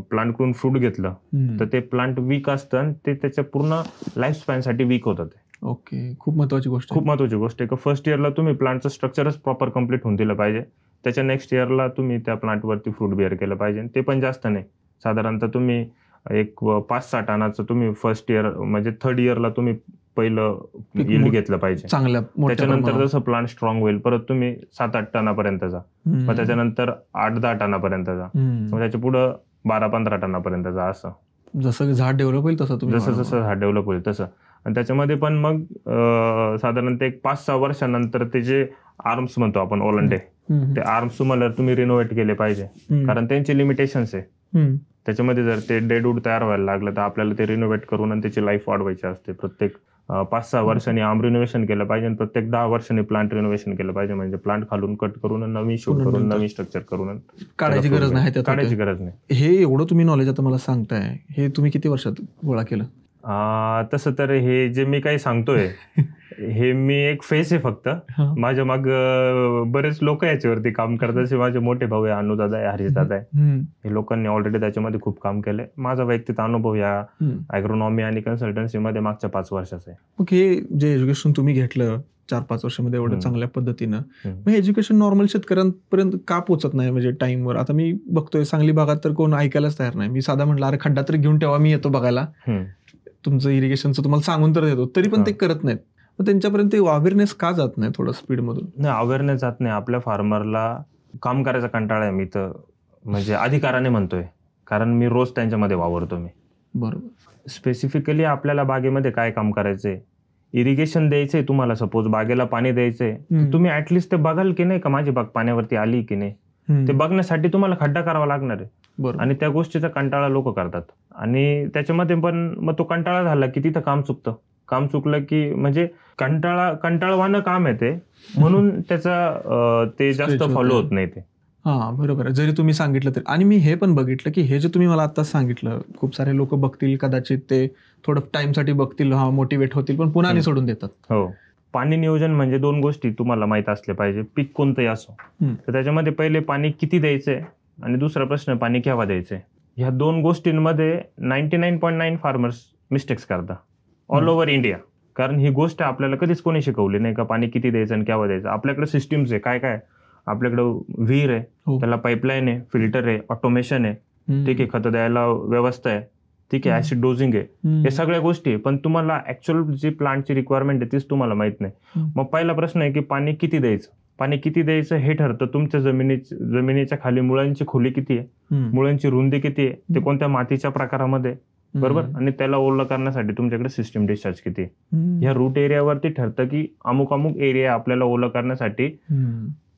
प्लांटकडून फ्रूट घेतलं तर ते प्लांट वीक असतं आणि ते त्याच्या पूर्ण लाईफ स्पॅनसाठी वीक होतं ते. ओके. खूप महत्वाची गोष्ट आहे की फर्स्ट इयरला तुम्ही प्लांटचं स्ट्रक्चरच प्रॉपर कम्प्लीट होऊन दिलं पाहिजे. त्याच्या नेक्स्ट इयरला तुम्ही त्या प्लांटवरती फ्रूट बिअर केलं पाहिजे. ते पण जास्त नाही, साधारणतः तुम्ही एक 5-6 टनाचं तुम्ही फर्स्ट इयर म्हणजे थर्ड इयरला तुम्ही पहिलं यील्ड घेतलं पाहिजे. त्याच्यानंतर जसं प्लांट स्ट्रॉंग होईल परत तुम्ही 7-8 टनापर्यंत जा, मग त्याच्यानंतर 8-10 टनापर्यंत जा, मग त्याच्या पुढं 12-15 टनापर्यंत जा. असं जसं झाड डेव्हलप होईल तसं जसं झाड डेव्हलप होईल तसं. आणि त्याच्यामध्ये पण मग साधारणतः एक 5-6 वर्षानंतर ते जे आर्म्स म्हणतो आपण ओलंडे, ते आर्म्स तुम्हाला तुम्ही रिनोव्हेट केले पाहिजे, कारण त्यांचे लिमिटेशन्स आहे. त्याच्यामध्ये जर ते डेडवूड तयार व्हायला लागलं तर आपल्याला ते रिनोव्हेट करून आणि त्याची लाईफ वाढवायची असते. प्रत्येक 5-6 वर्षांनी आर्म रिनोव्हेशन केलं पाहिजे आणि प्रत्येक 10 वर्षांनी प्लांट रिनोव्हेशन केलं पाहिजे. म्हणजे प्लांट खालून कट करून नवीन शूट करून नवीन स्ट्रक्चर करून काढायची गरज नाही. काढायची गरज नाही. हे एवढं तुम्ही नॉलेज आता मला सांगताय, हे तुम्ही किती वर्षात गोळा केलं? तसं तर हे जे मी काही सांगतोय हे मी एक फेस आहे फक्त. माझ्या माग बरेच लोक याच्यावरती काम करतात. असे माझे मोठे भाऊ आहे, अनुदादा आहे, हरीशदादा आहे. हे लोकांनी ऑलरेडी त्याच्यामध्ये खूप काम केलंय. माझा वैयक्तिक अनुभव या ॲग्रोनॉमी आणि कन्सल्टन्सीमध्ये मागच्या 5 वर्षाचा आहे. मग हे जे एज्युकेशन तुम्ही घेतलं 4-5 वर्षामध्ये एवढं चांगल्या पद्धतीनं, मग एज्युकेशन नॉर्मल शेतकऱ्यांपर्यंत का पोहोचत नाही म्हणजे टाइमवर? आता मी बघतोय सांगली भागात तर कोण ऐकायलाच तयार नाही. मी साधा म्हटलं अरे खड्डा तरी घेऊन ठेवा, मी येतो बघायला, तुमचं इरिगेशनचं तुम्हाला सांगून तर देतो, तरी पण ते करत नाहीत. मग त्यांच्यापर्यंत अवेअरनेस का जात नाही थोडं स्पीडमधून? नाही, अवेअरनेस जात नाही. आपल्या फार्मरला काम करायचा कंटाळा आहे. मी तर म्हणजे अधिकाराने म्हणतोय, कारण मी रोज त्यांच्यामध्ये वावरतो. मी बरोबर स्पेसिफिकली आपल्याला बागेमध्ये काय काम करायचंय, इरिगेशन द्यायचंय तुम्हाला, सपोज बागेला पाणी द्यायचंय, तुम्ही ऍटलिस्ट ते बघाल की नाही का माझी बाग पाण्यावरती आली की नाही. ते बघण्यासाठी तुम्हाला खड्डा करावा लागणार आहे. आणि त्या गोष्टीचा कंटाळा लोक करतात. आणि त्याच्यामध्ये पण मग तो कंटाळा झाला की तिथं काम चुकतं. काम चुकलं की म्हणजे कंटाळवाणं काम आहे ते, म्हणून त्याचा ते जास्त फॉलो होत नाही ते. बरोबर आहे. जरी तुम्ही सांगितलं तरी. आणि मी हे पण बघितलं की हे जे तुम्ही मला आता सांगितलं, खूप सारे लोक बघतील, कदाचित ते थोडं टाइमसाठी बघतील, मोटिवेट होतील, पण पुन्हा सोडून देतात. हो. पाणी नियोजन म्हणजे 2 गोष्टी तुम्हाला माहित असल्या पाहिजे. पीक कोणतंही असो तर त्याच्यामध्ये पहिले पाणी किती द्यायचंय आणि दुसरा प्रश्न पाणी केव्हा द्यायचंय. ह्या 2 गोष्टींमध्ये 99.9 फार्मर्स मिस्टेक्स करतात ऑल ओव्हर इंडिया. कारण ही गोष्ट आपल्याला कधीच कोणी शिकवली नाही का पाणी किती द्यायचं आणि केव्हा द्यायचं. आपल्याकडे सिस्टीम्स आहे, काय काय आपल्याकडं विहीर आहे, त्याला पाईपलाईन आहे, फिल्टर आहे, ऑटोमेशन आहे, ठीक आहे, खतं द्यायला व्यवस्था आहे, ठीक आहे, ऍसिड डोजिंग आहे, हे सगळ्या गोष्टी आहे. पण तुम्हाला ऍक्च्युअल जी प्लांटची रिक्वायरमेंट आहे तीच तुम्हाला माहित नाही. मग पहिला प्रश्न आहे की पाणी किती द्यायचं. पाणी किती द्यायचं हे ठरतं तुमच्या जमिनीच्या खाली मुळांची खोली किती आहे, मुळांची रुंदी किती आहे, ते कोणत्या मातीच्या प्रकारामध्ये, बरोबर, आणि त्याला ओलं करण्यासाठी तुमच्याकडे सिस्टीम डिस्चार्ज किती आहे. ह्या रूट एरियावरती ठरतं की अमुक एरिया आपल्याला ओलं करण्यासाठी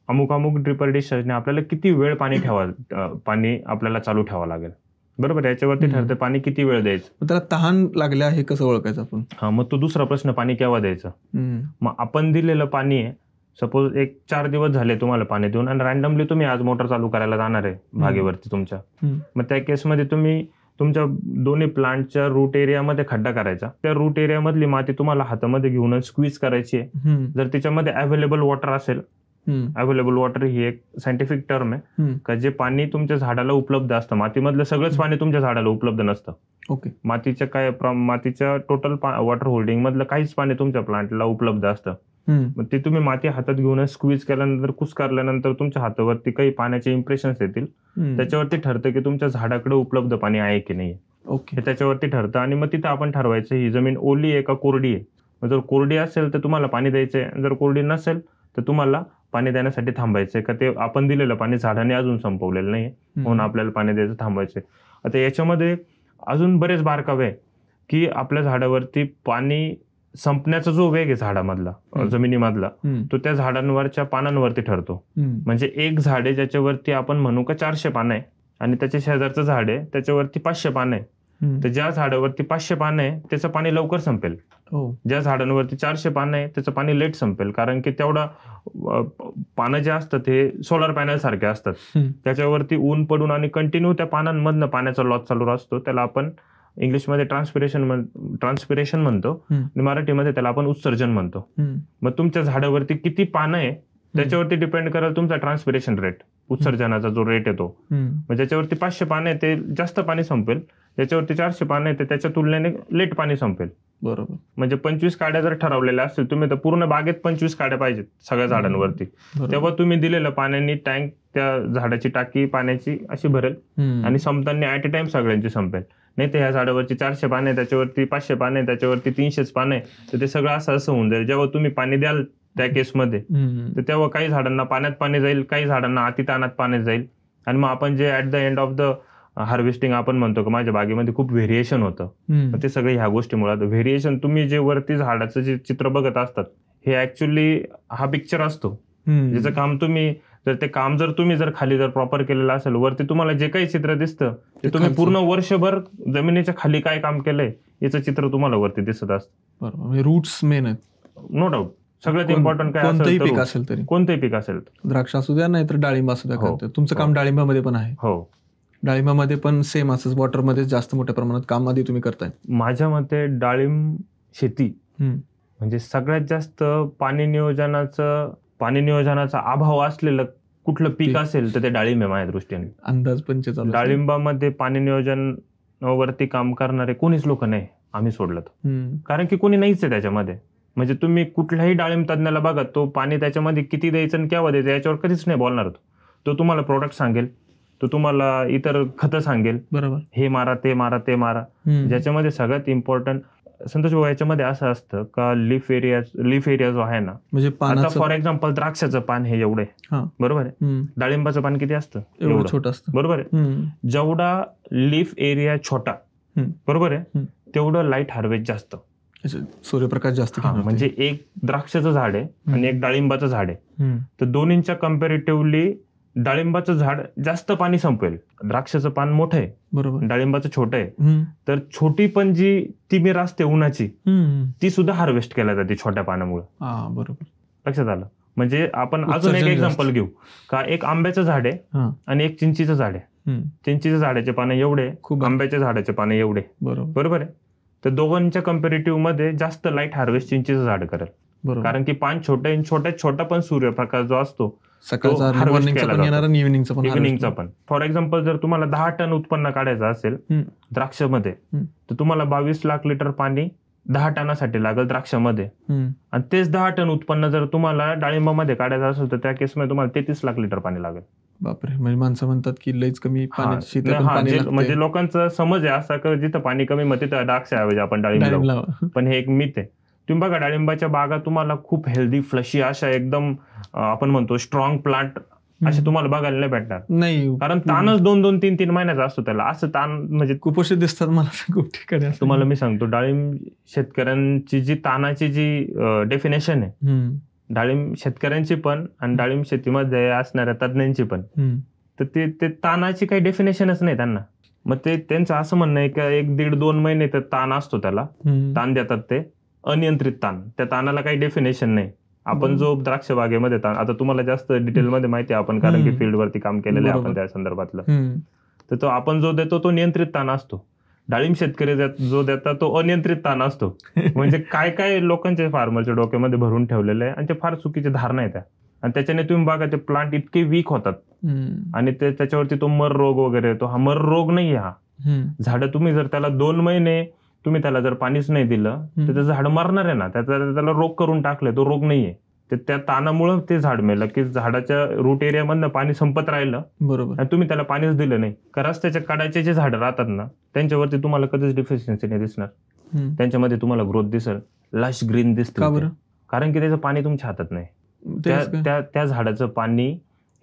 अमुक ड्रिपर डिस्चार्जने आपल्याला किती वेळ पाणी आपल्याला चालू ठेवावं लागेल. बरोबर, याच्यावरती ठरतं पाणी किती वेळ द्यायचं. त्याला तहान लागल्या हे कसं ओळखायचं आपण. मग तो दुसरा प्रश्न पाणी केव्हा द्यायचं. मग आपण दिलेलं पाणी आहे, सपोज 4 दिवस झाले तुम्हाला पाणी देऊन आणि रॅन्डमली तुम्ही आज मोटर चालू करायला जाणार आहे बागेवरती तुमच्या. मग त्या केसमध्ये तुम्ही तुमच्या दोन्ही प्लांटच्या रूट एरियामध्ये खड्डा करायचा. त्या रूट एरियामधली माती तुम्हाला हातामध्ये घेऊन स्क्वीज करायची आहे. जर त्याच्यामध्ये अवेलेबल वॉटर असेल, अवेलेबल वॉटर ही एक सायंटिफिक टर्म आहे का जे पाणी तुमच्या झाडाला उपलब्ध असतं. मातीमधलं सगळंच पाणी तुमच्या झाडाला उपलब्ध नसतं. ओके. मातीच्या टोटल वॉटर होल्डिंग मधलं काहीच पाणी तुमच्या प्लांटला उपलब्ध असतं. मग ते तुम्ही माती हातात घेऊन स्क्वीज केल्यानंतर, कुस्कारल्यानंतर तुमच्या हातावरती काही पाण्याचे इम्प्रेशन्स येतील. त्याच्यावरती ठरतं की तुमच्या झाडाकडे उपलब्ध पाणी आहे की नाही. ओके. त्याच्यावरती ठरतं. आणि मग तिथं आपण ठरवायचं ही जमीन ओली आहे का कोरडी आहे. मग जर कोरडी असेल तर तुम्हाला पाणी द्यायचंय, जर कोरडी नसेल तर तुम्हाला पाणी देण्यासाठी थांबायचंय. का ते आपण दिलेलं पाणी झाडाने अजून संपवलेलं नाही म्हणून आपल्याला पाणी द्यायचं थांबायचंय. आता याच्यामध्ये अजून बरेच बारकावे आहे की आपल्या झाडावरती पाणी संपण्याचा जो वेग आहे झाडामधला, जमिनीमधला, तो त्या झाडांवरच्या पानांवरती ठरतो. म्हणजे एक झाड आहे ज्याच्यावरती आपण म्हणू का 400 पानं आहे आणि त्याच्या शेजारचं झाड आहे त्याच्यावरती 500 पानं आहे. तर ज्या झाडावरती 500 पानं आहे त्याचं पाणी लवकर संपेल. ज्या झाडांवरती 400 पानं आहे त्याचं पाणी लेट संपेल. कारण की तेवढा पानं जे असतात हे सोलर पॅनल सारखे असतात. त्याच्यावरती ऊन पडून आणि कंटिन्यू त्या पानांमधनं पाण्याचा लॉस चालू असतो. त्याला आपण इंग्लिशमध्ये ट्रान्सपिरेशन म्हणतो आणि मराठीमध्ये त्याला आपण उत्सर्जन म्हणतो. मग तुमच्या झाडावरती किती पानं आहे त्याच्यावरती डिपेंड करेल तुमचा ट्रान्सपिरेशन रेट, उत्सर्जनाचा जो रेट येतो. मग ज्याच्यावरती 500 पानं आहे ते जास्त पाणी संपेल, ज्याच्यावरती 400 पानं आहे ते त्याच्या तुलनेने लेट पाणी संपेल. बरोबर. म्हणजे 25 काड्या जर ठरवलेल्या असतील तुम्ही तर पूर्ण बागेत 25 काड्या पाहिजेत सगळ्या झाडांवरती. तेव्हा तुम्ही दिलेलं पाण्याने टँक त्या झाडाची टाकी पाण्याची अशी भरेल आणि संपताना ऍट अ टाइम सगळ्यांची संपेल. नाही तर ह्या झाडावरची 400 पानं आहे त्याच्यावरती 500 पानं आहे त्याच्यावरती 300 पानं आहे तर ते सगळं असं होऊन जाईल. जेव्हा तुम्ही पाणी द्याल त्या केसमध्ये तर तेव्हा काही झाडांना पाण्यात पाणी जाईल, काही झाडांना अतितानात पाणी जाईल. आणि मग आपण जे at the end of the harvesting आपण म्हणतो की माझ्या बागेमध्ये खूप व्हेरिएशन होतं. ते सगळे ह्या गोष्टीमुळे व्हेरिएशन. तुम्ही जे वरती झाडाचं जे चित्र बघत असतात हे ऍक्च्युअली हा पिक्चर असतो ज्याचं काम तुम्ही जर तुम्ही खाली जर प्रॉपर केलेलं असेल, वरती तुम्हाला जे काही चित्र दिसतं ते तुम्ही पूर्ण वर्षभर जमिनीच्या खाली काय काम केलंय याचं चित्र तुम्हाला वरती दिसत असतं. बरोबर, म्हणजे रूट्स मेन आहेत. No doubt. सगळ्यात इम्पॉर्टंट काय कोणतंही पीक असेल तरी, कोणतंही पीक असेल, द्राक्ष असू द्या नाही तर डाळिंब असू द्या. तुमचं काम डाळिंबामध्ये पण आहे. हो, डाळिंबामध्ये पण सेम असंच वॉटरमध्ये जास्त मोठ्या प्रमाणात काम आधी तुम्ही करताय. माझ्या मते डाळिंब शेती म्हणजे सगळ्यात जास्त पाणी नियोजनाचा अभाव असलेलं कुठलं पीक असेल तर ते डाळिंब आहे माझ्या दृष्टीने. अंदाज पंच चालू. डाळिंबामध्ये पाणी नियोजनावरती काम करणारे कोणीच लोक नाही, आम्ही सोडलं तर. कारण की कोणी नाहीच आहे त्याच्यामध्ये. म्हणजे तुम्ही कुठल्याही डाळिंब तज्ञाला बघा, तो पाणी त्याच्यामध्ये किती द्यायचं आणि केव्हा द्यायचं याच्यावर कधीच नाही बोलणार. तो तुम्हाला प्रोडक्ट सांगेल, तो तुम्हाला इतर खतं सांगेल, बरोबर, हे मारा ते मारा ते मारा. ज्याच्यामध्ये सगळ्यात इम्पॉर्टंट संतोष भाऊ याच्यामध्ये असं असतं का लीफ एरिया जो आहे ना, म्हणजे आता फॉर एक्झाम्पल द्राक्षाचं पान हे एवढं आहे, बरोबर आहे. डाळिंबाचं पान किती असतं? एवढं छोटं असतं, बरोबर आहे. जेवढा लीफ एरिया छोटा, बरोबर आहे, तेवढं लाईट हार्वेस्ट जास्त, सूर्यप्रकाश जास्त. म्हणजे एक द्राक्षाचं झाड आहे आणि एक डाळिंबाचं झाड आहे, तर दोन्हींच्या कम्पॅरेटिव्हली डाळिंबाचं झाड जास्त पाणी संपवेल. द्राक्षाचं पान मोठं आहे, बरोबर, डाळिंबाचं छोटं आहे, तर छोटी पण जी तिमिर असते उन्हाची ती सुद्धा हार्वेस्ट केल्या जाते छोट्या पानामुळे. बरोबर, लक्षात आलं. म्हणजे आपण अजून एक एक्झाम्पल घेऊ का, एक आंब्याचं झाड आहे आणि एक चिंचीचं झाड आहे. चिंचीच्या झाडाचे पानं एवढे, आंब्याच्या झाडाचे पानं एवढे, बरोबर आहे. तर दोघांच्या कम्पॅरेटिव्ह मध्ये जास्त लाईट हार्वेस्ट चिंचीचं झाड करेल, कारण की पान छोटे, छोटा पण सूर्यप्रकाश जो असतो इव्हिनिंगचा पण. फॉर एक्झाम्पल जर तुम्हाला 10 टन उत्पन्न काढायचं असेल द्राक्षामध्ये, तर तुम्हाला 22 लाख लिटर पाणी 10 टनासाठी लागेल द्राक्षामध्ये. आणि तेच 10 टन उत्पन्न जर तुम्हाला डाळिंबामध्ये काढायचं असेल तर त्या केसमध्ये तुम्हाला 33 लाख लिटर पाणी लागेल. बापरे, म्हणजे माणसं म्हणतात की लईच कमी पाणी. म्हणजे लोकांचा समज आहे असा की जिथं पाणी कमी मग तिथं द्राक्षाऐवजी आपण डाळिंब लावू, पण हे एक मिथ आहे. तुम्ही बघा डाळिंबाच्या बागा तुम्हाला खूप हेल्दी फ्लशी अशा एकदम आपण म्हणतो स्ट्रॉंग प्लांट असे तुम्हाला बघायला नाही भेटणार. नाही, कारण ताणच 2-3 महिन्याचा असतो त्याला. असं ताण म्हणजे कुपोषित दिसतात मला खूप ठिकाणी. तुम्हाला मी सांगतो, डाळिंब शेतकऱ्यांची जी तानाची जी डेफिनेशन आहे, डाळिंब शेतकऱ्यांची पण आणि डाळिंब शेतीमध्ये असणाऱ्या तज्ञांची पण, तर ते तानाची काही डेफिनेशनच नाही त्यांना. मग ते त्यांचं असं म्हणणं आहे की 1-1.5-2 महिने तर ताण असतो, त्याला ताण देतात ते अनियंत्रित ताण. त्या ताणाला काही डेफिनेशन नाही. आपण जो द्राक्ष बागेमध्ये ताण, आता तुम्हाला जास्त डिटेलमध्ये माहिती आहे आपण, कारण की फील्डवरती काम केलेलं आहे आपण त्या संदर्भातलं, तर तो आपण जो देतो तो नियंत्रित ताण असतो. डाळिंब शेतकरी जो देतात तो अनियंत्रित ताण असतो. म्हणजे काय काय लोकांच्या फार्मरच्या डोक्यामध्ये भरून ठेवलेलं आहे आणि ते फार चुकीची धारणा आहे त्या. आणि त्याच्याने तुम्ही बघा ते प्लांट इतके वीक होतात आणि त्याच्यावरती तो मर रोग वगैरे येतो. हा मर रोग नाही, हा झाडं तुम्ही जर त्याला 2 महिने तुम्ही त्याला जर पाणीच नाही दिलं तर ते झाड मरणार आहे ना. त्याला रोग करून टाकले, तो रोग नाहीये. त्या ताणामुळे ते झाड मेलं की झाडाच्या रूट एरियामधनं पाणी संपत राहिलं, बरोबर, आणि तुम्ही त्याला पाणीच दिलं नाही. रस्त्याच्या कडाचे जे झाडं राहतात ना त्यांच्यावरती तुम्हाला कधीच डिफिशियन्सी नाही दिसणार. त्यांच्यामध्ये तुम्हाला ग्रोथ दिसेल, लश ग्रीन दिसतं, कारण की त्याचं पाणी तुमच्या हातात नाही. त्या झाडाचं पाणी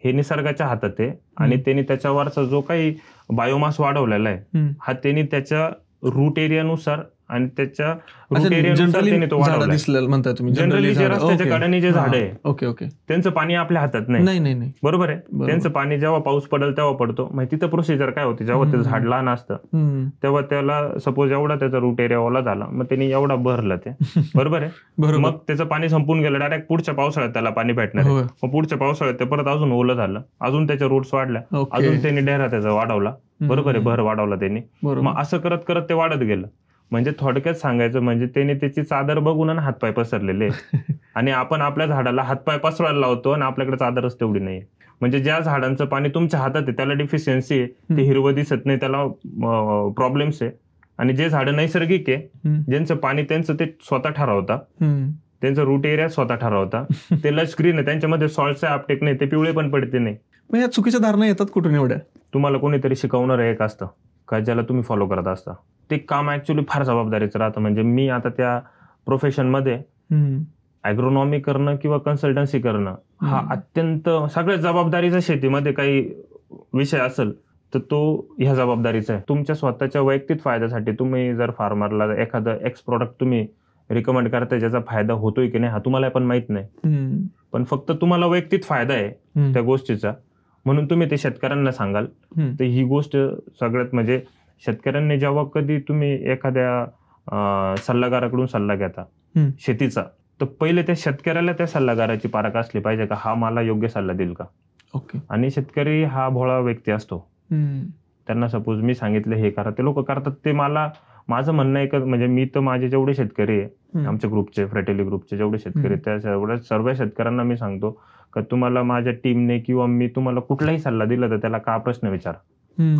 हे निसर्गाच्या हातात आहे आणि त्यांनी त्याच्यावरचा जो काही बायोमास वाढवलेला आहे हा त्यांनी त्याच्या रूट एरियानुसार आणि त्याच्या रूट एरियानुसार त्यांनी तो वाढवला. म्हणताय तुम्ही जनरली जे रस्त्याच्या कडेने जे झाड आहे, ओके ओके, त्यांचं पाणी आपल्या हातात नाही, बरोबर आहे. त्यांचं पाणी जेव्हा पाऊस पडेल तेव्हा पडतो. मग तिथं प्रोसिजर काय होती, जेव्हा ते झाड लहान असतं तेव्हा त्याला सपोज एवढा त्याचा रूट एरिया ओला झाला, मग त्यांनी एवढा भरलं ते, बरोबर आहे. मग त्याचं पाणी संपून गेलं, डायरेक्ट पुढच्या पावसाळ्यात त्याला पाणी भेटणार. मग पुढच्या पावसाळ्यात ते परत अजून ओलं झालं, अजून त्याच्या रूट्स वाढल्या, अजून त्यांनी डेरा त्याचा वाढवला, बरोबर आहे, भर वाढवला त्यांनी. मग असं करत करत ते वाढत गेलं. म्हणजे थोडक्यात सांगायचं म्हणजे त्याने त्याची चादर बघून हातपाय पसरलेले आणि आपण आपल्या झाडाला हातपाय पसरायला लावतो आणि आपल्याकडे चादरच तेवढी नाही. म्हणजे ज्या झाडांचं पाणी तुमच्या हातात आहे त्याला डिफिशियन्सी आहे, ते हिरवं दिसत नाही, त्याला प्रॉब्लेम्स आहे. आणि जे झाडं नैसर्गिक आहे, ज्यांचं पाणी त्यांचं ते स्वतः ठरवता, त्यांचं रूट एरिया स्वतः ठरवता, ते लश ग्रीन आहे, त्यांच्यामध्ये सॉल्टचा अपटेक नाही, ते पिवळे पण पडते नाही. मग या चुकीच्या धारणा येतात कुठून एवढ्या? तुम्हाला कोणीतरी शिकवणार एक असतं का ज्याला तुम्ही फॉलो करत असता. ते काम ऍक्च्युअली फार जबाबदारीचं राहतं. म्हणजे मी आता त्या प्रोफेशनमध्ये ॲग्रोनॉमी करणं किंवा कन्सल्टन्सी करणं हा अत्यंत सगळ्यात जबाबदारीचा शेतीमध्ये काही विषय असेल तर तो ह्या जबाबदारीचा आहे. तुमच्या स्वतःच्या वैयक्तिक फायद्यासाठी तुम्ही जर फार्मरला एखादं एक्स प्रोडक्ट तुम्ही रिकमेंड करताय ज्याचा फायदा होतोय की नाही हा तुम्हाला पण माहित नाही, पण फक्त तुम्हाला वैयक्तिक फायदा आहे त्या गोष्टीचा म्हणून तुम्ही ते शेतकऱ्यांना सांगाल. तर ही गोष्ट सगळ्यात म्हणजे शेतकऱ्यांनी जेव्हा कधी तुम्ही एखाद्या सल्लागाराकडून सल्ला घेता शेतीचा, तर पहिले त्या शेतकऱ्याला त्या सल्लागाराची पारख असली पाहिजे का हा मला योग्य सल्ला देईल का. ओके. आणि शेतकरी हा भोळा व्यक्ती असतो, त्यांना सपोज मी सांगितलं हे करा, ते लोक करतात. ते माझं म्हणणं आहे का, म्हणजे मी तर माझे जेवढे शेतकरी आहे आमच्या ग्रुपचे, फ्रेटेली ग्रुपचे जेवढे शेतकरी त्या सर्व शेतकऱ्यांना मी सांगतो का तुम्हाला माझ्या टीमने किंवा मी तुम्हाला कुठलाही सल्ला दिला तर त्याला का प्रश्न विचारा.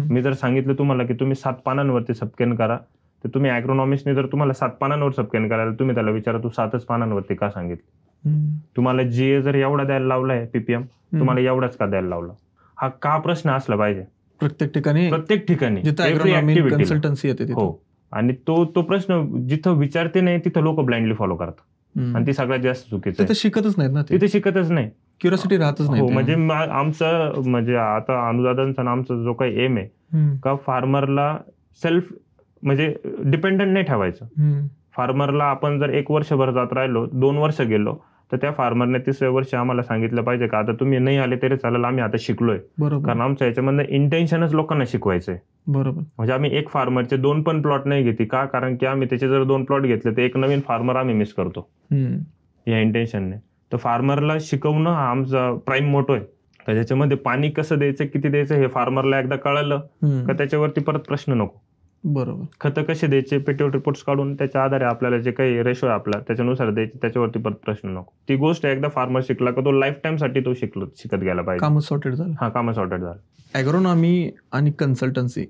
मी जर सांगितलं तुम्हाला की तुम्ही 7 पानांवरती सबकेन करा, तर तुम्ही ॲग्रोनॉमिस्टने जर तुम्हाला 7 पानांवर सबकेन करायला तुम्ही त्याला विचारा तू 7च पानांवरती का सांगितलं. तुम्हाला जीए जर एवढा द्यायला लावलाय पीपीएम, तुम्हाला एवढाच का द्यायला लावला, हा का प्रश्न असला पाहिजे प्रत्येक ठिकाणी कन्सल्टन्सी येते. हो. आणि तो प्रश्न जिथं विचारते नाही तिथं लोक ब्लाइंडली फॉलो करतात आणि ती सगळ्यात जास्त चुकीचं आहे. शिकतच नाहीत ना, तिथे शिकतच नाही, क्युरिओसिटी राहतच नाही. हो. म्हणजे आमचं म्हणजे आता अनुदानाचा आमचा जो काही एम आहे का फार्मरला सेल्फ म्हणजे डिपेंडंट नाही ठेवायचं. फार्मरला आपण जर 1 वर्षभर जात राहिलो, 2 वर्ष गेलो, तर त्या फार्मरने 3ऱ्या वर्षी आम्हाला सांगितलं पाहिजे का आता तुम्ही नाही आले तरी चालेल, आम्ही आता शिकलोय. कारण आमच्या याच्यामधनं इंटेन्शनच लोकांना शिकवायचंय. बरोबर. म्हणजे आम्ही 1 फार्मरचे 2 पण प्लॉट नाही घेते का, कारण की आम्ही त्याचे जर 2 प्लॉट घेतले तर एक नवीन फार्मर आम्ही मिस करतो या इंटेन्शनने. तर फार्मरला शिकवणं हा आमचा प्राईम मोटो आहे. तर त्याच्यामध्ये पाणी कसं द्यायचं, किती द्यायचं हे फार्मरला एकदा कळलं का त्याच्यावरती परत प्रश्न नको. बरोबर. खतं कसे द्यायचे पेटीवर रिपोर्ट्स काढून त्याच्या आधारे आपल्याला जे काही रेशो आहे आपला त्याच्यानुसार द्यायचे, त्याच्यावरती परत प्रश्न नको. ती गोष्ट एकदा फार्मर शिकला का तो लाईफ टाइम साठी तो शिकत गेला पाहिजे. काम सॉर्टेड झालं. हा, काम सॉर्टेड झालं. ॲग्रोनॉमी आणि कन्सल्टन्सी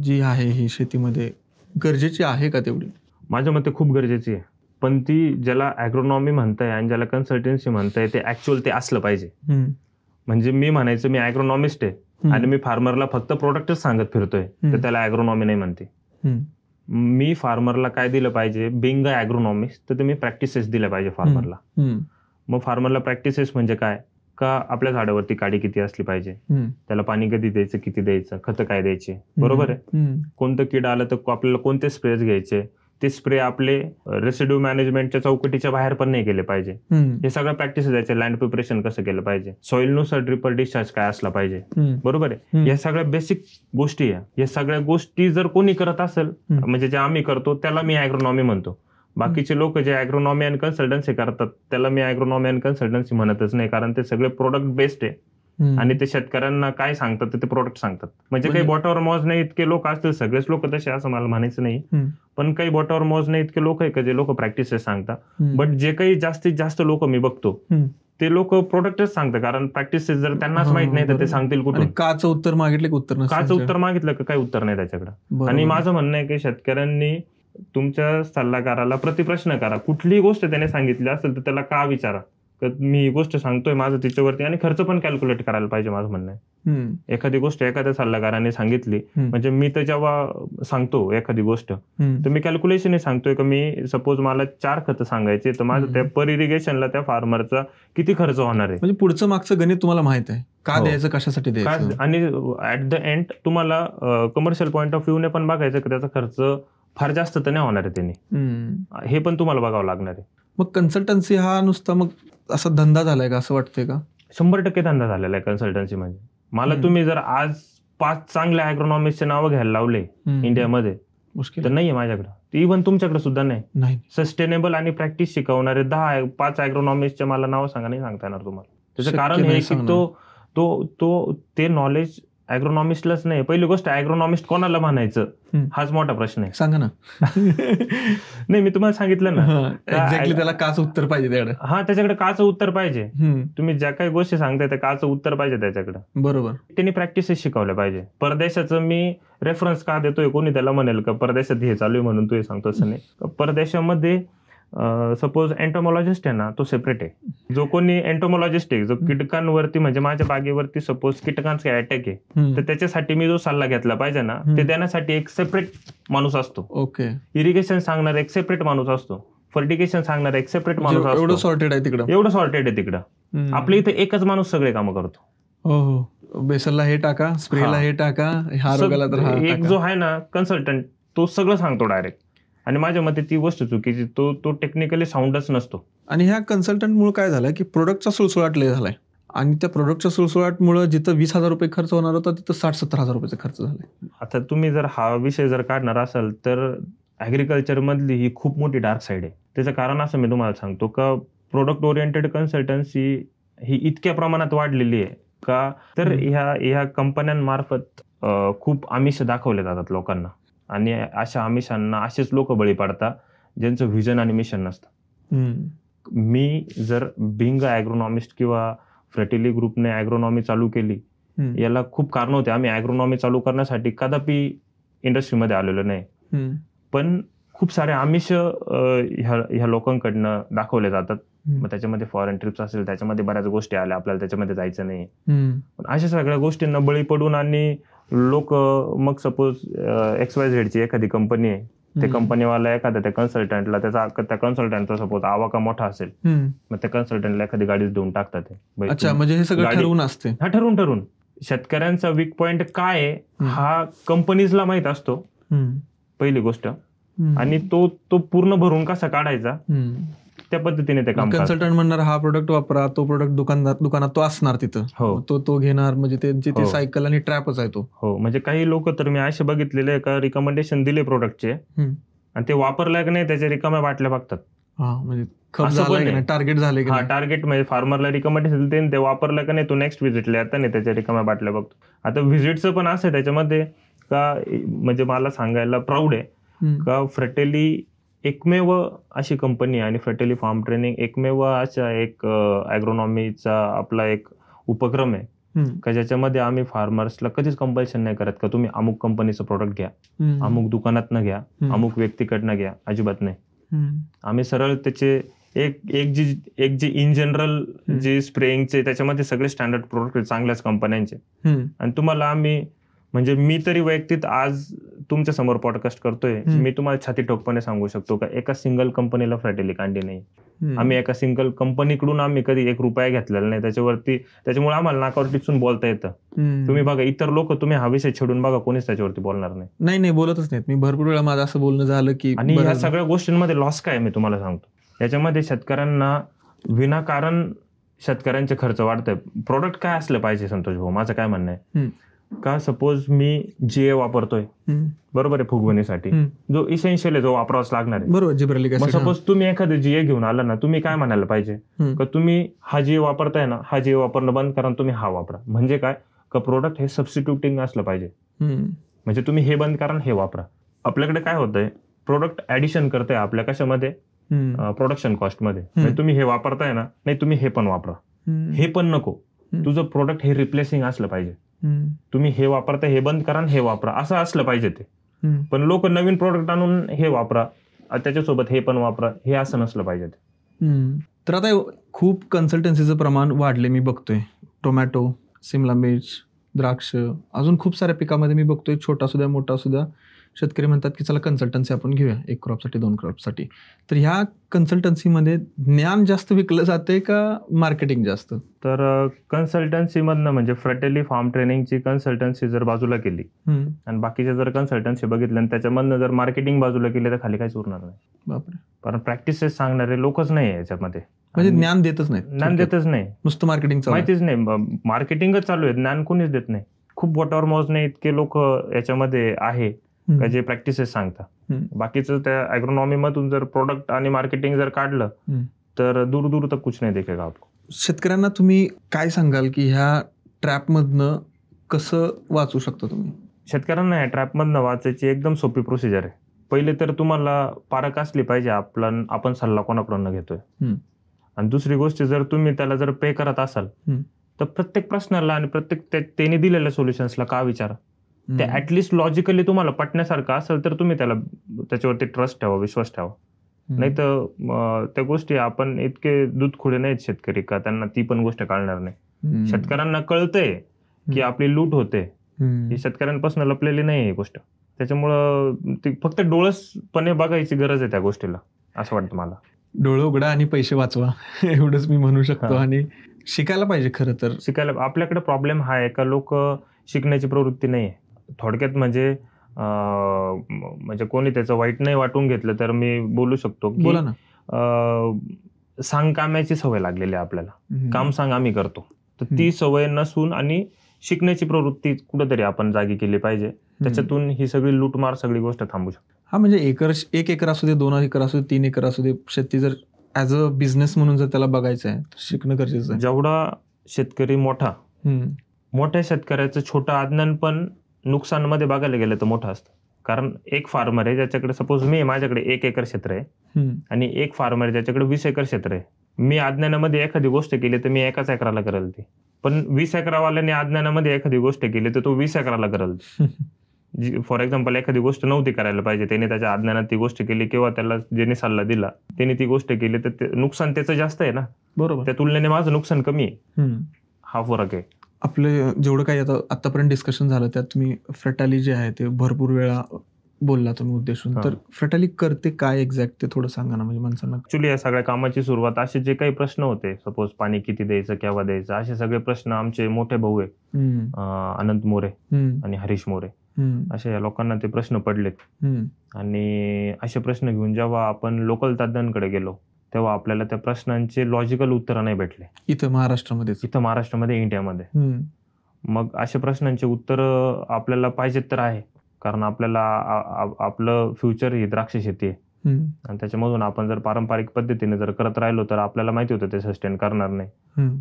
जी आहे ही शेतीमध्ये गरजेची आहे का तेवढी? माझ्या मते खूप गरजेची आहे, पण ती ज्याला ॲग्रोनॉमी म्हणताय आणि ज्याला कन्सल्टन्सी म्हणताय ते ऍक्च्युअल ते असलं पाहिजे. म्हणजे मी म्हणायचं मी ॲग्रोनॉमिस्ट आहे आणि मी फार्मरला फक्त प्रोडक्टच सांगत फिरतोय तर त्याला ॲग्रोनॉमी नाही म्हणते. मी फार्मरला काय दिलं पाहिजे, बिंग अ ॲग्रोनॉमिस्ट, तर तुम्ही प्रॅक्टिसेस दिल्या पाहिजे फार्मरला. मग फार्मरला प्रॅक्टिसेस म्हणजे काय का आपल्या झाडावरती काडी किती असली पाहिजे, त्याला पाणी कधी द्यायचं, किती द्यायचं, खतं काय द्यायचे, बरोबर आहे. कोणतं कीड आलं तर आपल्याला कोणते स्प्रेज घ्यायचे, ते स्प्रे आपले रेसिड्यू मॅनेजमेंटच्या चौकटीच्या बाहेर पण नाही गेले पाहिजे. हे सगळं प्रॅक्टिस द्यायचे. लँड प्रिपरेशन कसं केलं पाहिजे, सॉइलनुसार ड्रिपर डिस्चार्ज काय असला पाहिजे, बरोबर आहे. या सगळ्या बेसिक गोष्टी आहे. या सगळ्या गोष्टी जर कोणी करत असेल म्हणजे जे आम्ही करतो त्याला मी ॲग्रोनॉमी म्हणतो. बाकीचे लोक जे ॲग्रोनॉमी अँड कन्सल्टन्सी करतात त्याला मी ॲग्रोनॉमी अँड कन्सल्टन्सी म्हणतच नाही, कारण ते सगळे प्रोडक्ट बेस्ड आहे आणि ते शेतकऱ्यांना काय सांगतात ते प्रोडक्ट सांगतात. म्हणजे काही बोटावर मोजणे इतके लोक असतील, सगळेच लोक तसे असं मला म्हणायचं नाही, पण काही बोटावर मोजणे इतके लोक आहे का जे लोक प्रॅक्टिसेस सांगतात. बट जे काही जास्तीत जास्त लोक मी बघतो ते लोक प्रोडक्टच सांगतात, कारण प्रॅक्टिसेस जर त्यांनाच माहित नाही तर ते सांगतील कुठून. काचं उत्तर मागितलं का काही उत्तर नाही त्याच्याकडे. आणि माझं म्हणणं आहे की शेतकऱ्यांनी तुमच्या सल्लागाराला प्रतिप्रश्न करा. कुठलीही गोष्ट त्याने सांगितली असेल तर त्याला का विचारा, मी ही गोष्ट सांगतोय माझं तिच्यावरती, आणि खर्च पण कॅल्क्युलेट करायला पाहिजे. माझं म्हणणं आहे एखादी गोष्ट एखाद्या सल्लागाराने सांगितली म्हणजे मी तर जेव्हा सांगतो एखादी गोष्ट तर मी कॅल्क्युलेशन सांगतोय का मी सपोज मला 4 खतं सांगायचे तर माझं त्या पर इरिगेशनला त्या फार्मरचा किती खर्च होणार आहे, म्हणजे पुढचं मागचं गणित तुम्हाला माहित आहे का द्यायचं, कशासाठी द्यायचं. आणि ऍट द एंड तुम्हाला कमर्शियल पॉईंट ऑफ व्ह्यूने पण बघायचं की त्याचा खर्च फार जास्त तर नाही होणार आहे त्याने, हे पण तुम्हाला बघावं लागणार आहे. मग कन्सल्टन्सी हा नुसता मग असा धंदा झालाय का असं वाटतंय का? 100% धंदा झालेला आहे कन्सल्टन्सी. म्हणजे मला तुम्ही जर आज 5 चांगल्या ॲग्रोनॉमिस्टचे नावं घ्यायला लावले इंडियामध्ये मुश्किल तर नाहीये माझ्याकडे, इव्हन तुमच्याकडे सुद्धा नाही. सस्टेनेबल आणि प्रॅक्टिस शिकवणारे 5 ॲग्रोनॉमिस्टचे मला नाव सांगा, नाही सांगता येणार तुम्हाला. त्याचं कारण हे की ते नॉलेज ॲग्रोनॉमिस्टलाच नाही. पहिली गोष्ट ॲग्रोनॉमिस्ट कोणाला म्हणायचं हाच मोठा प्रश्न आहे. सांगा ना. नाही मी तुम्हाला सांगितलं ना एक्झॅक्टली त्याला काचं उत्तर पाहिजे त्याकडे. हा, त्याच्याकडे काचं उत्तर पाहिजे. तुम्ही ज्या काही गोष्टी सांगताय त्या काचं उत्तर पाहिजे त्याच्याकडे. बरोबर. त्यांनी प्रॅक्टिसेस शिकवल्या पाहिजे. परदेशाचं मी रेफरन्स का देतोय, कोणी त्याला म्हणेल का परदेशात हे चालू आहे म्हणून तू हे सांगतो, असं नाही. परदेशामध्ये सपोज एंटोमॉलॉजिस्ट आहे ना, तो सेपरेट आहे. जो कोणी एंटोमॉलॉजिस्ट आहे, जो कीटकांवरती म्हणजे माझ्या बागेवरती सपोज कीटकांचा अटॅक आहे तर त्याच्यासाठी मी जो सल्ला घेतला पाहिजे ना ते देण्यासाठी एक सेपरेट माणूस असतो. ओके. इरिगेशन सांगणार एक सेपरेट माणूस असतो, फर्टिगेशन सांगणार एक सेपरेट माणूस असतो. एवढं सॉर्टेड आहे तिकडं. आपल्या इथे एकच माणूस सगळे कामं करतो. हो, बेसलला हे टाका, स्प्रेला हे टाका, हा रोगाला तर एक जो आहे ना कन्सल्टंट तो सगळं सांगतो डायरेक्ट. आणि माझ्या मते ती गोष्ट चुकीची, तो टेक्निकली साऊंडच नसतो. आणि ह्या कन्सल्टंटमुळे काय झालं की प्रोडक्टचा सुळसुळाट लय झालाय, आणि त्या प्रोडक्टच्या सुळसुळाटमुळे जिथं 20,000 रुपये खर्च होणार होता तिथं 60-70 हजार रुपयाचा खर्च झालाय. आता तुम्ही जर हा विषय जर काढणार असाल तर ॲग्रिकल्चर मधली ही खूप मोठी डार्क साईड आहे. त्याचं कारण असं मी तुम्हाला सांगतो का प्रोडक्ट ओरिएंटेड कन्सल्टन्सी ही इतक्या प्रमाणात वाढलेली आहे का तर ह्या कंपन्यांमार्फत खूप आमिष दाखवले जातात लोकांना आणि अशा आमिषांना असेच लोक बळी पडतात ज्यांचं व्हिजन आणि मिशन नसतं. मी जर बिंग ॲग्रोनॉमिस्ट किंवा फ्रेटिली ग्रुपने ॲग्रोनॉमी चालू केली याला खूप कारण होते. आम्ही ॲग्रोनॉमी चालू करण्यासाठी कदापि इंडस्ट्रीमध्ये आलेलो नाही, पण खूप सारे आमिष ह्या लोकांकडनं दाखवले जातात. मग त्याच्यामध्ये फॉरेन ट्रिप्स असेल, त्याच्यामध्ये बऱ्याच गोष्टी आल्या, आपल्याला त्याच्यामध्ये जायचं नाही. पण अशा सगळ्या गोष्टींना बळी पडून आणि लोक मग सपोज XYZ ची एखादी कंपनी आहे, त्या कंपनीवाला एखाद्या त्या कन्सल्टंटला त्या कन्सल्टंटचा सपोज आवाका मोठा असेल, मग त्या कन्सल्टंटला एखादी गाडीच देऊन टाकतात. अच्छा, म्हणजे हे सगळं ठरवून असते. हा, ठरवून शेतकऱ्यांचा वीक पॉइंट काय आहे हा कंपनीजला माहित असतो पहिली गोष्ट, आणि तो पूर्ण भरून कसा काढायचा त्या पद्धतीने ते काम. कन्सल्टंट म्हणणार हा प्रोडक्ट वापरा, तो प्रोडक्ट दुकानात तो असणार तिथं, तो घेणार, म्हणजे त्यांची ते सायकल आणि ट्रॅपच आहे तो. हो, म्हणजे काही लोक तर मी असे बघितलेले का रिकमेंडेशन दिले प्रोडक्टचे आणि ते वापरलं की नाही त्याच्या रिकाम्या बाटल्या बघतात. म्हणजे टार्गेट झाले, टार्गेट म्हणजे फार्मरला रिकमेंडेशन दिले, ते वापरलं का नाही तो नेक्स्ट व्हिजिटला येतात नाही त्याच्या रिकाम्या बाटल्या बघतो. आता व्हिजिटचं पण असं त्याच्यामध्ये का, म्हणजे मला सांगायला प्राऊड आहे का फ्रेटेली एकमेव अशी कंपनी आणि फ्रेटेली फार्म ट्रेनिंग एकमेव अशा एक ॲग्रोनॉमीचा आपला एक उपक्रम आहे का ज्याच्यामध्ये आम्ही फार्मर्सला कधीच कंपल्शन नाही करत का तुम्ही अमुक कंपनीचं प्रोडक्ट घ्या, अमुक दुकानातनं घ्या, अमुक व्यक्तीकडनं घ्या, अजिबात नाही. आम्ही सरळ त्याचे एक जी इन जनरल जे स्प्रेइंगचे त्याच्यामध्ये सगळे स्टँडर्ड प्रोडक्ट चांगल्याच कंपन्यांचे, आणि तुम्हाला आम्ही म्हणजे मी तरी वैयक्तिक आज तुमच्या समोर पॉडकास्ट करतोय, मी तुम्हाला छाती ठोकपणे सांगू शकतो का एका सिंगल कंपनीला फ्रेटेली कांडी नाही. आम्ही एका सिंगल कंपनीकडून आम्ही कधी ₹1 घेतलेला नाही त्याच्यामुळे आम्हाला नाकावर टिचून बोलता येतं. तुम्ही बघा इतर लोक, तुम्ही हा विषय छेडून बघा, कोणीच त्याच्यावरती बोलणार नाही, बोलतच नाहीत. मी भरपूर वेळा माझं असं बोलणं झालं की, आणि ह्या सगळ्या गोष्टींमध्ये लॉस काय मी तुम्हाला सांगतो. याच्यामध्ये शेतकऱ्यांना विनाकारण शेतकऱ्यांचे खर्च वाढतंय. प्रोडक्ट काय असलं पाहिजे संतोष भाऊ, माझं काय म्हणणं आहे का सपोज मी GA वापरतोय, बरोबर आहे, फुगवणीसाठी जो इसेन्शियल आहे, जो वापरावाच लागणार आहे, बरोबर. सपोज तुम्ही एखादं GA घेऊन आला ना, तुम्ही काय म्हणायला पाहिजे का तुम्ही हा GA वापरताय ना, हा GA वापरणं बंद करा, तुम्ही हा वापरा. म्हणजे काय का प्रोडक्ट हे सबस्टिट्यूटिंग असलं पाहिजे. म्हणजे तुम्ही हे बंद करा, हे वापरा. आपल्याकडे काय होतंय, प्रोडक्ट ऍडिशन करताय आपल्या कशामध्ये, प्रोडक्शन कॉस्टमध्ये. म्हणजे तुम्ही हे वापरताय ना, नाही तुम्ही हे पण वापरा, हे पण नको, तुझं प्रोडक्ट हे रिप्लेसिंग असलं पाहिजे. तुम्ही हे वापरता, हे बंद करा, हे वापरा, असं असलं पाहिजे ते. पण लोक नवीन प्रोडक्ट आणून हे वापरा, त्याच्यासोबत हे पण वापरा, हे असं नसलं पाहिजे ते. तर आता खूप कन्सल्टन्सीचं प्रमाण वाढले मी बघतोय. टोमॅटो, सिमला मिर्च, द्राक्ष, अजून खूप साऱ्या पिकामध्ये मी बघतोय, छोटा सुद्धा मोठा सुद्धा शेतकरी म्हणतात की चला कन्सल्टन्सी आपण घेऊया 1 क्रॉपसाठी 2 क्रॉपसाठी. तर ह्या कन्सल्टन्सीमध्ये ज्ञान जास्त विकलं जाते का मार्केटिंग जास्त? तर कन्सल्टन्सीमधनं म्हणजे फ्रेटेली फार्म ट्रेनिंगची कन्सल्टन्सी जर बाजूला केली आणि बाकीच्या जर कन्सल्टन्सी बघितल्या आणि त्याच्यामधनं जर मार्केटिंग बाजूला केली तर खाली काहीच उरणार नाही. बापरे. कारण प्रॅक्टिसेस सांगणारे लोकच नाही आहे याच्यामध्ये. म्हणजे ज्ञान देतच नाही, नुसतं मार्केटिंग, माहितीच नाही, मार्केटिंगच चालू आहे, ज्ञान कोणीच देत नाही. खूप बोटावर मोजणे इतके लोक याच्यामध्ये आहे का जे प्रॅक्टिसेस सांगतात. बाकीचं त्या ॲग्रोनॉमी मधून जर प्रोडक्ट आणि मार्केटिंग जर काढलं तर दूर दूर तक कुछ नाही दिखेगा आपको. शेतकऱ्यांना तुम्ही काय सांगाल की ह्या ट्रॅपमधनं कसं वाचू शकता तुम्ही? शेतकऱ्यांना ह्या ट्रॅपमधनं वाचायची एकदम सोपी प्रोसिजर आहे. पहिले तर तुम्हाला पारख असली पाहिजे आपण सल्ला कोणाकडून घेतोय, आणि दुसरी गोष्ट जर तुम्ही त्याला जर पे करत असाल तर प्रत्येक प्रश्नाला आणि प्रत्येक त्याने दिलेल्या सोल्युशन्सला का विचारा. ते ऍटलिस्ट लॉजिकली तुम्हाला पटण्यासारखं असेल तर तुम्ही त्याच्यावरती ट्रस्ट ठेवा, विश्वास ठेवा. नाही तर त्या गोष्टी आपण इतके दूधखोडे नाहीत शेतकरी का त्यांना ती पण गोष्ट कळणार नाही. शेतकऱ्यांना कळतंय की आपली लूट होते, ही शेतकऱ्यांपासून लपलेली नाही ही गोष्ट. त्याच्यामुळं ती फक्त डोळसपणे बघायची गरज आहे त्या गोष्टीला, असं वाटतं मला. डोळे उघडा आणि पैसे वाचवा, एवढंच मी म्हणू शकतो. आणि शिकायला पाहिजे. खरं तर शिकायला आपल्याकडे प्रॉब्लेम हा आहे का लोक शिकण्याची प्रवृत्ती नाही आहे. थोडक्यात म्हणजे कोणी त्याचं वाईट नाही वाटून घेतलं तर मी बोलू शकतो की सांग कामाची सवय लागलेली आहे आपल्याला. काम सांग आम्ही करतो, तर ती सवय नसून आणि शिकण्याची प्रवृत्ती कुठेतरी आपण जागी केली पाहिजे. त्याच्यातून ही सगळी लूटमार सगळी गोष्ट थांबू शकते. हा, म्हणजे एक एकर असू दे, 2 एकर असू दे, 3 एकर असू दे, शेती जर ऍज अ बिझनेस म्हणून जर त्याला बघायचं आहे तर शिकणं गरजेचं आहे. जेवढा शेतकरी मोठ्या शेतकऱ्याचं छोटं अज्ञान पण नुकसानमध्ये बघायला गेलं तर मोठं असतं. कारण एक फार्मर आहे ज्याच्याकडे, सपोज माझ्याकडे 1 एकर क्षेत्र आहे आणि एक फार्मर आहे ज्याच्याकडे 20 एकर क्षेत्र आहे. मी अज्ञानामध्ये एखादी गोष्ट केली तर मी 1 एकराला करेल ती, पण 20 एकरावाल्याने अज्ञानामध्ये एखादी गोष्ट केली तर तो 20 एकराला करेल. फॉर एक्झाम्पल, एखादी गोष्ट नव्हती करायला पाहिजे, त्याने त्याच्या अज्ञानात ती गोष्ट केली किंवा त्याला ज्याने सल्ला दिला त्याने ती गोष्ट केली, तर नुकसान त्याचं जास्त आहे ना. बरोबर. त्या तुलनेने माझं नुकसान कमी आहे. हा फरक आहे. आपले जेवढं काही आतापर्यंत डिस्कशन झालं त्यात तुम्ही फ्रॅटाली जे आहे ते भरपूर वेळा बोलला तुम्ही उद्देशून. तर फ्रॅटाली करते काय एक्झॅक्ट ते थोडं सांगा ना, म्हणजे माणसांना. ऍक्च्युली या सगळ्या कामाची सुरुवात, असे जे काही प्रश्न होते, सपोज पाणी किती द्यायचं, केव्हा द्यायचं, असे सगळे प्रश्न आमचे मोठे भाऊ आहे अनंत मोरे आणि हरीश मोरे, अशा या लोकांना ते प्रश्न पडलेत. आणि असे प्रश्न घेऊन जेव्हा आपण लोकल तज्ञांकडे गेलो तेव्हा आपल्याला त्या प्रश्नांचे लॉजिकल उत्तर नाही भेटले. इथं महाराष्ट्रामध्ये, इंडियामध्ये. मग अशा प्रश्नांचे उत्तर आपल्याला पाहिजेत तर आहे, कारण आपल्याला आपलं फ्युचर ही द्राक्ष शेती आहे आणि त्याच्यामधून आपण जर पारंपरिक पद्धतीने जर करत राहिलो तर आपल्याला माहिती होतं ते सस्टेन करणार नाही.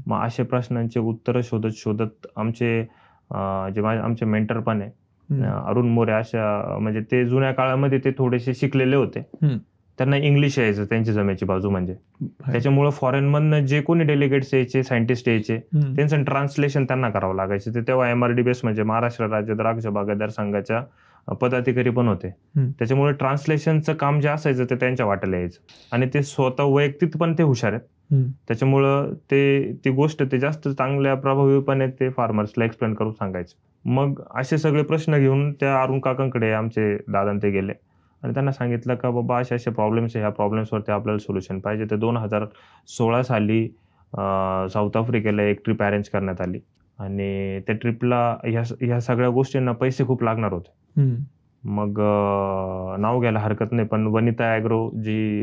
मग अशा प्रश्नांचे उत्तर शोधत आमचे आमचे मेंटर पण आहे अरुण मोरे, अशा म्हणजे ते जुन्या काळामध्ये ते थोडेसे शिकलेले होते, त्यांना इंग्लिश यायचं त्यांची जमेची बाजू, म्हणजे त्याच्यामुळे फॉरेन मधनं जे कोणी डेलिगेट्स यायचे, सायंटिस्ट यायचे, त्यांचं ट्रान्सलेशन त्यांना करावं लागायचं. ते तेव्हा MRD बेस म्हणजे महाराष्ट्र राज्य द्राक्ष बागायतदार संघाच्या पदाधिकारी पण होते. त्याच्यामुळे ट्रान्सलेशनचं काम जे असायचं ते त्यांच्या वाट्याला यायचं आणि ते स्वतः वैयक्तिक पण ते हुशार आहेत. त्याच्यामुळं ती गोष्ट ते जास्त चांगल्या प्रभावीपणे ते फार्मर्सला एक्सप्लेन करून सांगायचे. मग असे सगळे प्रश्न घेऊन त्या अरुण काकांकडे आमचे दादा ते गेले आणि त्यांना सांगितलं का बाबा असे प्रॉब्लेम्स आहे, ह्या प्रॉब्लेम्सवरती आपल्याला सोल्युशन पाहिजे. तर 2016 साली साऊथ आफ्रिकेला एक ट्रिप अरेंज करण्यात आली आणि त्या ट्रिपला ह्या सगळ्या गोष्टींना पैसे खूप लागणार होते. मग नाव घ्यायला हरकत नाही, पण वनिता ॲग्रो जी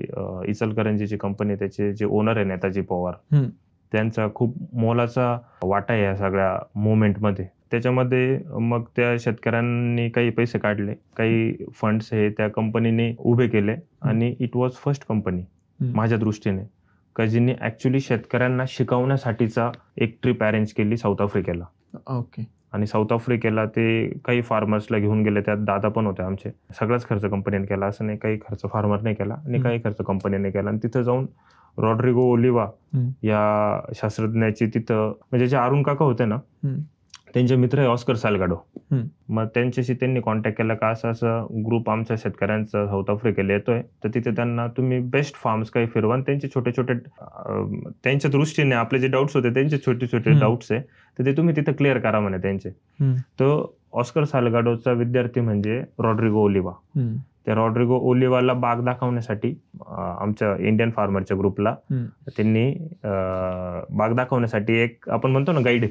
इचलकरंजीची कंपनी, त्याचे जे ओनर आहे नेताजी पवार, त्यांचा खूप मोलाचा वाटा आहे या सगळ्या मुवमेंटमध्ये. त्याच्यामध्ये मग त्या शेतकऱ्यांनी काही पैसे काढले, काही फंड्स हे त्या कंपनीने उभे केले आणि इट वॉज फर्स्ट कंपनी माझ्या दृष्टीने का जिने ऍक्च्युली शेतकऱ्यांना शिकवण्यासाठीचा एक ट्रिप अरेंज केली साऊथ आफ्रिकेला. ओके. आणि साऊथ आफ्रिकेला ते काही फार्मर्सला घेऊन गेले, त्यात दादा पण होते आमचे. सगळाच खर्च कंपनीने केला असं नाही, काही खर्च फार्मरने केला आणि काही खर्च कंपनीने केला. आणि तिथं जाऊन रॉड्रिगो ओलिवा या शास्त्रज्ञाची तिथं, म्हणजे जे अरुण काका होते ना त्यांचे मित्र आहे ऑस्कर साल्गाडो. मग त्यांच्याशी त्यांनी कॉन्टॅक्ट केला का असं ग्रुप आमच्या शेतकऱ्यांचा साऊथ आफ्रिकेला येतोय, तर तिथे त्यांना तुम्ही बेस्ट फार्म्स काही फिरवा, त्यांचे छोटे छोटे त्यांच्या दृष्टीने आपले जे डाऊट्स होते त्यांचे छोटे छोटे डाऊट्स आहे तर ते तुम्ही तिथे क्लिअर करा म्हणे त्यांचे. तर ऑस्कर साल्गाडोचा विद्यार्थी म्हणजे रॉड्रिगो ओलिवा. त्या रॉड्रिगो ओलिवाला बाग दाखवण्यासाठी आमच्या इंडियन फार्मरच्या ग्रुपला त्यांनी बाग दाखवण्यासाठी एक आपण म्हणतो ना गाईड,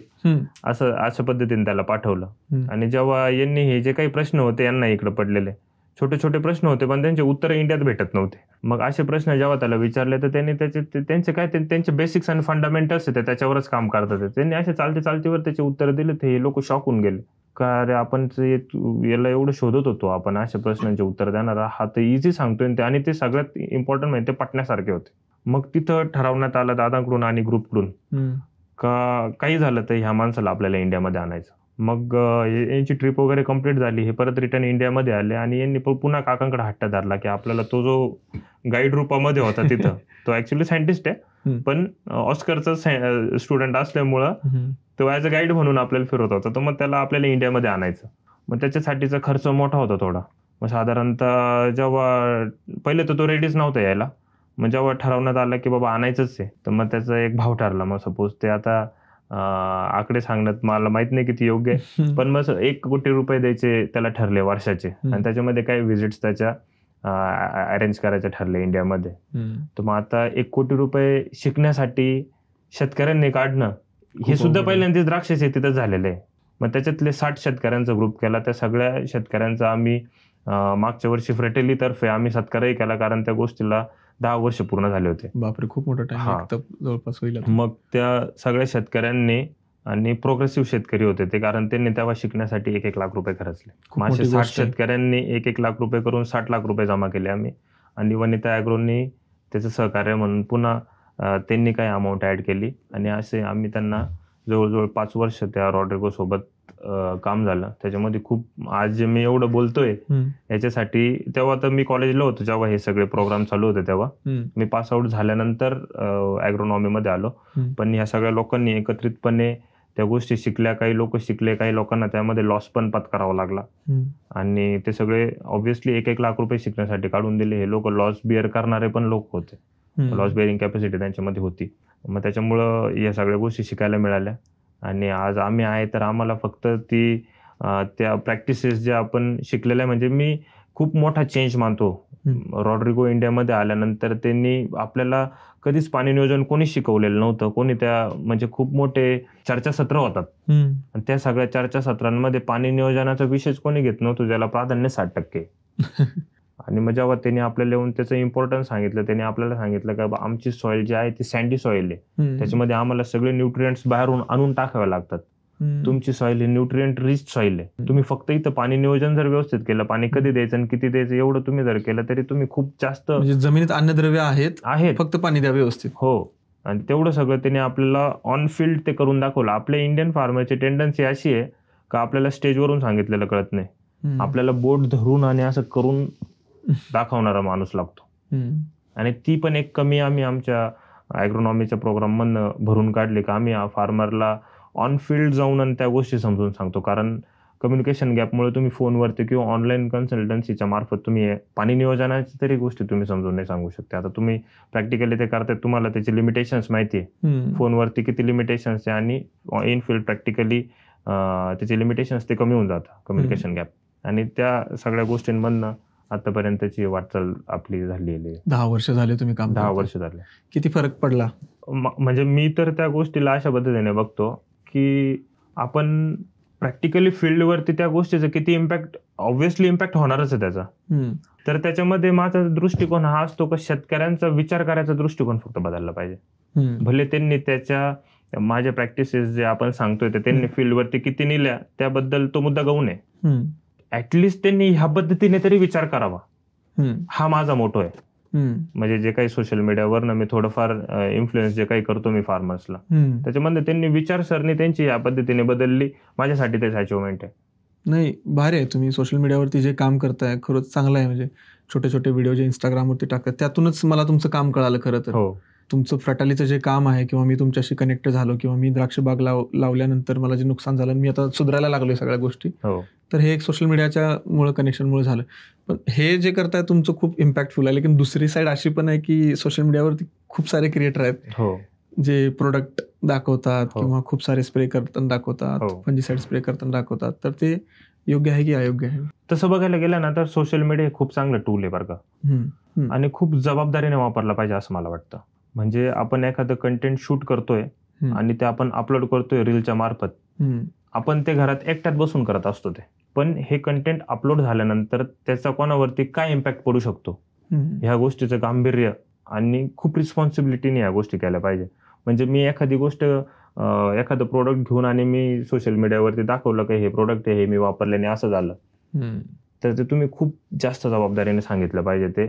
असं पद्धतीने त्याला पाठवलं. आणि जेव्हा यांनी हे जे काही प्रश्न होते यांना इकडे पडलेले छोटे छोटे प्रश्न होते पण त्यांचे उत्तर इंडियात भेटत नव्हते. मग असे प्रश्न जेव्हा त्याला विचारले तर त्यांनी त्यांचे बेसिक्स आणि फंडामेंटल्स होते त्याच्यावरच काम करतात. त्यांनी असे चालतीवर त्याचे उत्तर दिले. ते हे लोक शॉक होऊन गेले का अरे आपण याला एवढं शोधत होतो, आपण अशा प्रश्नांचे उत्तर देणारा हा तर इझी सांगतोय. आणि ते सगळ्यात इम्पॉर्टंट म्हणजे ते पटण्यासारखे होते. मग तिथं ठरवण्यात आलं दादांकडून आणि ग्रुपकडून का काही झालं तर ह्या माणसाला आपल्याला इंडियामध्ये आणायचं. मग यांची ट्रिप वगैरे कंप्लीट झाली, हे परत रिटर्न इंडियामध्ये आले आणि यांनी पुन्हा काकांकडे हट्ट धरला की आपल्याला तो जो गाईड रूपामध्ये होता तिथं तो ऍक्च्युली सायंटिस्ट आहे पण ऑस्करचा स्टुडंट असल्यामुळं तो ॲज अ गाईड म्हणून आपल्याला फिरवत होता. तर मग त्याला आपल्याला इंडियामध्ये आणायचं. मग त्याच्यासाठीचा खर्च मोठा होता थोडा. मग साधारणतः जेव्हा पहिले तर तो रेडीच नव्हता यायला. मग जेव्हा ठरवण्यात आलं की बाबा आणायचंच आहे तर मग त्याचा एक भाव ठरला. मग सपोज ते आता आकडे सांगण्यात मला माहित नाही किती योग्य आहे पण मग 1 कोटी रुपये द्यायचे त्याला ठरले वर्षाचे आणि त्याच्यामध्ये काही व्हिजिट्स त्याच्या अरेंज करायचे ठरले इंडियामध्ये. तर मग आता 1 कोटी रुपये शिकण्यासाठी शेतकऱ्यांनी काढणं हे सुद्धा पहिल्यांदाच द्राक्ष शेतीतच झालेलं आहे. मग त्याच्यातले 60 शेतकऱ्यांचा ग्रुप केला. त्या सगळ्या शेतकऱ्यांचा आम्ही मागच्या वर्षी फ्रेटेली तर्फे आम्ही सत्कारही केला कारण त्या गोष्टीला 10 वर्ष पूर्ण झाले होते. बापरे, खूप मोठा टाइम जवळपास होईल. मग त्या सगळ्या शेतकऱ्यांनी आणि प्रोग्रेसिव्ह शेतकरी होते ते, कारण त्यांनी तेव्हा शिकण्यासाठी 1-1 लाख रुपये खर्चले. खूप असे मोठी 60 गोष्ट आहे. शेतकऱ्यांनी 1-1 लाख रुपये करून 60 लाख रुपये जमा केले आम्ही. आणि वनिता ॲग्रोनी त्याचं सहकार्य म्हणून पुन्हा त्यांनी काही अमाऊंट ॲड केली आणि असे आम्ही त्यांना जवळजवळ 5 वर्ष त्या रॉड्रिगो सोबत काम झालं. त्याच्यामध्ये खूप आज जे मी एवढं बोलतोय याच्यासाठी, तेव्हा तर मी कॉलेजला होतो जेव्हा हे सगळे प्रोग्राम चालू होते. तेव्हा मी पास आउट झाल्यानंतर ॲग्रोनॉमीमध्ये आलो. पण ह्या सगळ्या लोकांनी एकत्रितपणे त्या गोष्टी शिकल्या. काही लोक शिकले, काही लोकांना त्यामध्ये लॉस पण पत्करावा लागला. आणि ते सगळे ऑब्व्हियसली 1-1 लाख रुपये शिकण्यासाठी काढून दिले. हे लोक लॉस बिअर करणारे पण लोक होते. लॉस बिअरिंग कॅपॅसिटी त्यांच्यामध्ये होती. मग त्याच्यामुळं या सगळ्या गोष्टी शिकायला मिळाल्या. आणि आज आम्ही आहे तर आम्हाला फक्त ती त्या प्रॅक्टिसेस ज्या आपण शिकलेल्या, म्हणजे मी खूप मोठा चेंज मानतो. रॉड्रिगो इंडियामध्ये आल्यानंतर त्यांनी आपल्याला कधीच पाणी नियोजन कोणीच शिकवलेलं नव्हतं. कोणी त्या म्हणजे खूप मोठे चर्चासत्र होतात आणि त्या सगळ्या चर्चासत्रांमध्ये पाणी नियोजनाचा विषयच कोणी घेत नव्हतं, ज्याला प्राधान्य 60%. आणि मग जेव्हा त्यांनी आपल्याला येऊन त्याचं इम्पॉर्टन्स सांगितलं, त्यांनी आपल्याला सांगितलं की आमची सॉइल जी आहे ती सँडी सॉइल आहे. त्याच्यामध्ये आम्हाला सगळे न्यूट्रिएंट्स बाहेरून आणून टाकावे लागतात. तुमची सॉइल ही न्यूट्रिएंट रिच सॉइल आहे. तुम्ही फक्त इथं पाणी नियोजन जर व्यवस्थित केलं, पाणी कधी द्यायचं आणि किती द्यायचं एवढं तुम्ही जर केलं, तरी तुम्ही खूप जास्त, म्हणजे जमिनीत अन्नद्रव्य आहेत, फक्त पाणी द्या व्यवस्थित. हो. आणि तेवढं सगळं त्यांनी आपल्याला ऑन फील्ड ते करून दाखवलं. आपल्या इंडियन फार्मरची टेंडन्सी अशी आहे का आपल्याला स्टेजवरून सांगितलेलं कळत नाही. आपल्याला बोट धरून आणि असं करून दाखवणारा माणूस लागतो. आणि ती पण एक कमी आम्ही आमच्या ॲग्रोनॉमीच्या प्रोग्राममधनं भरून काढली का आम्ही फार्मरला ऑन फील्ड जाऊन आणि त्या गोष्टी समजून सांगतो. कारण कम्युनिकेशन गॅपमुळे तुम्ही फोनवरती किंवा ऑनलाईन कन्सल्टन्सीच्या मार्फत तुम्ही पाणी नियोजनाची तरी गोष्टी तुम्ही समजून नाही सांगू शकता. आता तुम्ही प्रॅक्टिकली ते करताय, तुम्हाला त्याचे लिमिटेशन्स माहिती आहे. फोनवरती किती लिमिटेशन्स आहे आणि इन फील्ड प्रॅक्टिकली त्याचे लिमिटेशन्स ते कमी होऊन जातात, कम्युनिकेशन गॅप. आणि त्या सगळ्या गोष्टींमधनं आतापर्यंतची वाटचाल आपली झालेली आहे. 10 वर्ष झाले तुम्ही काम 10 वर्ष झाले. किती फरक पडला? म्हणजे मी तर त्या गोष्टीला अशा पद्धतीने बघतो की आपण प्रॅक्टिकली फील्डवरती त्या गोष्टीचा किती इम्पॅक्ट, ऑब्व्हियसली इम्पॅक्ट होणारच आहे त्याचा. तर त्याच्यामध्ये माझा दृष्टिकोन हा असतो की शेतकऱ्यांचा विचार करायचा दृष्टिकोन फक्त बदलला पाहिजे. भले त्यांनी त्याच्या माझ्या प्रॅक्टिसेस जे आपण सांगतोय ते त्यांनी फील्डवरती किती नेल्या त्याबद्दल तो मुद्दा गौण आहे. ऍटलिस्ट त्यांनी ह्या पद्धतीने तरी विचार करावा, हा माझा मोटो आहे. म्हणजे जे काही सोशल मीडियावर मी थोडंफार इन्फ्लुएन्स जे काही करतो मी फार्मर्सला, त्याच्यामध्ये त्यांनी विचारसरणी त्यांची या पद्धतीने बदलली, माझ्यासाठी तेच अचिव्हमेंट आहे. नाही, भारी आहे. तुम्ही सोशल मीडियावरती जे काम करताय खरंच चांगलं आहे. म्हणजे छोटे छोटे व्हिडिओ जे इंस्टाग्रामवरती टाकतात त्यातूनच मला तुमचं काम कळालं खरं तर. तुमचं फ्रॅटालीचं जे काम आहे किंवा मी तुमच्याशी कनेक्ट झालो किंवा मी द्राक्ष बाग लावल्यानंतर मला जे नुकसान झालं मी आता सुधारायला लागलोय सगळ्या गोष्टी, तर हे एक सोशल मीडियाच्या मुळे कनेक्शनमुळे झालं. पण हे जे करताय तुमचं खूप इम्पॅक्टफुल आहे. लेकिन दुसरी साईड अशी पण आहे की सोशल मीडियावरती खूप सारे क्रिएटर आहेत जे प्रोडक्ट दाखवतात किंवा खूप सारे स्प्रे करताना दाखवतात, फंजिसाइड स्प्रे करताना दाखवतात. तर ते योग्य आहे की अयोग्य आहे? तसं बघायला गेलं ना तर सोशल मीडिया हे खूप चांगलं टूल आहे बरं का, आणि खूप जबाबदारीने वापरला पाहिजे असं मला वाटतं. म्हणजे आपण एखादं कंटेंट शूट करतोय आणि ते आपण अपलोड करतोय रीलच्या मार्फत, आपण ते घरात एकट्यात बसून करत असतो ते, पण हे कंटेंट अपलोड झाल्यानंतर त्याचा कोणावरती काय इम्पॅक्ट पडू शकतो ह्या गोष्टीचं गांभीर्य आणि खूप रिस्पॉन्सिबिलिटीने या गोष्टी केल्या पाहिजे. म्हणजे मी एखादी गोष्ट एखादं प्रोडक्ट घेऊन आणि मी सोशल मीडियावरती दाखवलं की हे प्रोडक्ट आहे, हे मी वापरल्याने असं झालं, तर ते तुम्ही खूप जास्त जबाबदारीने सांगितलं पाहिजे.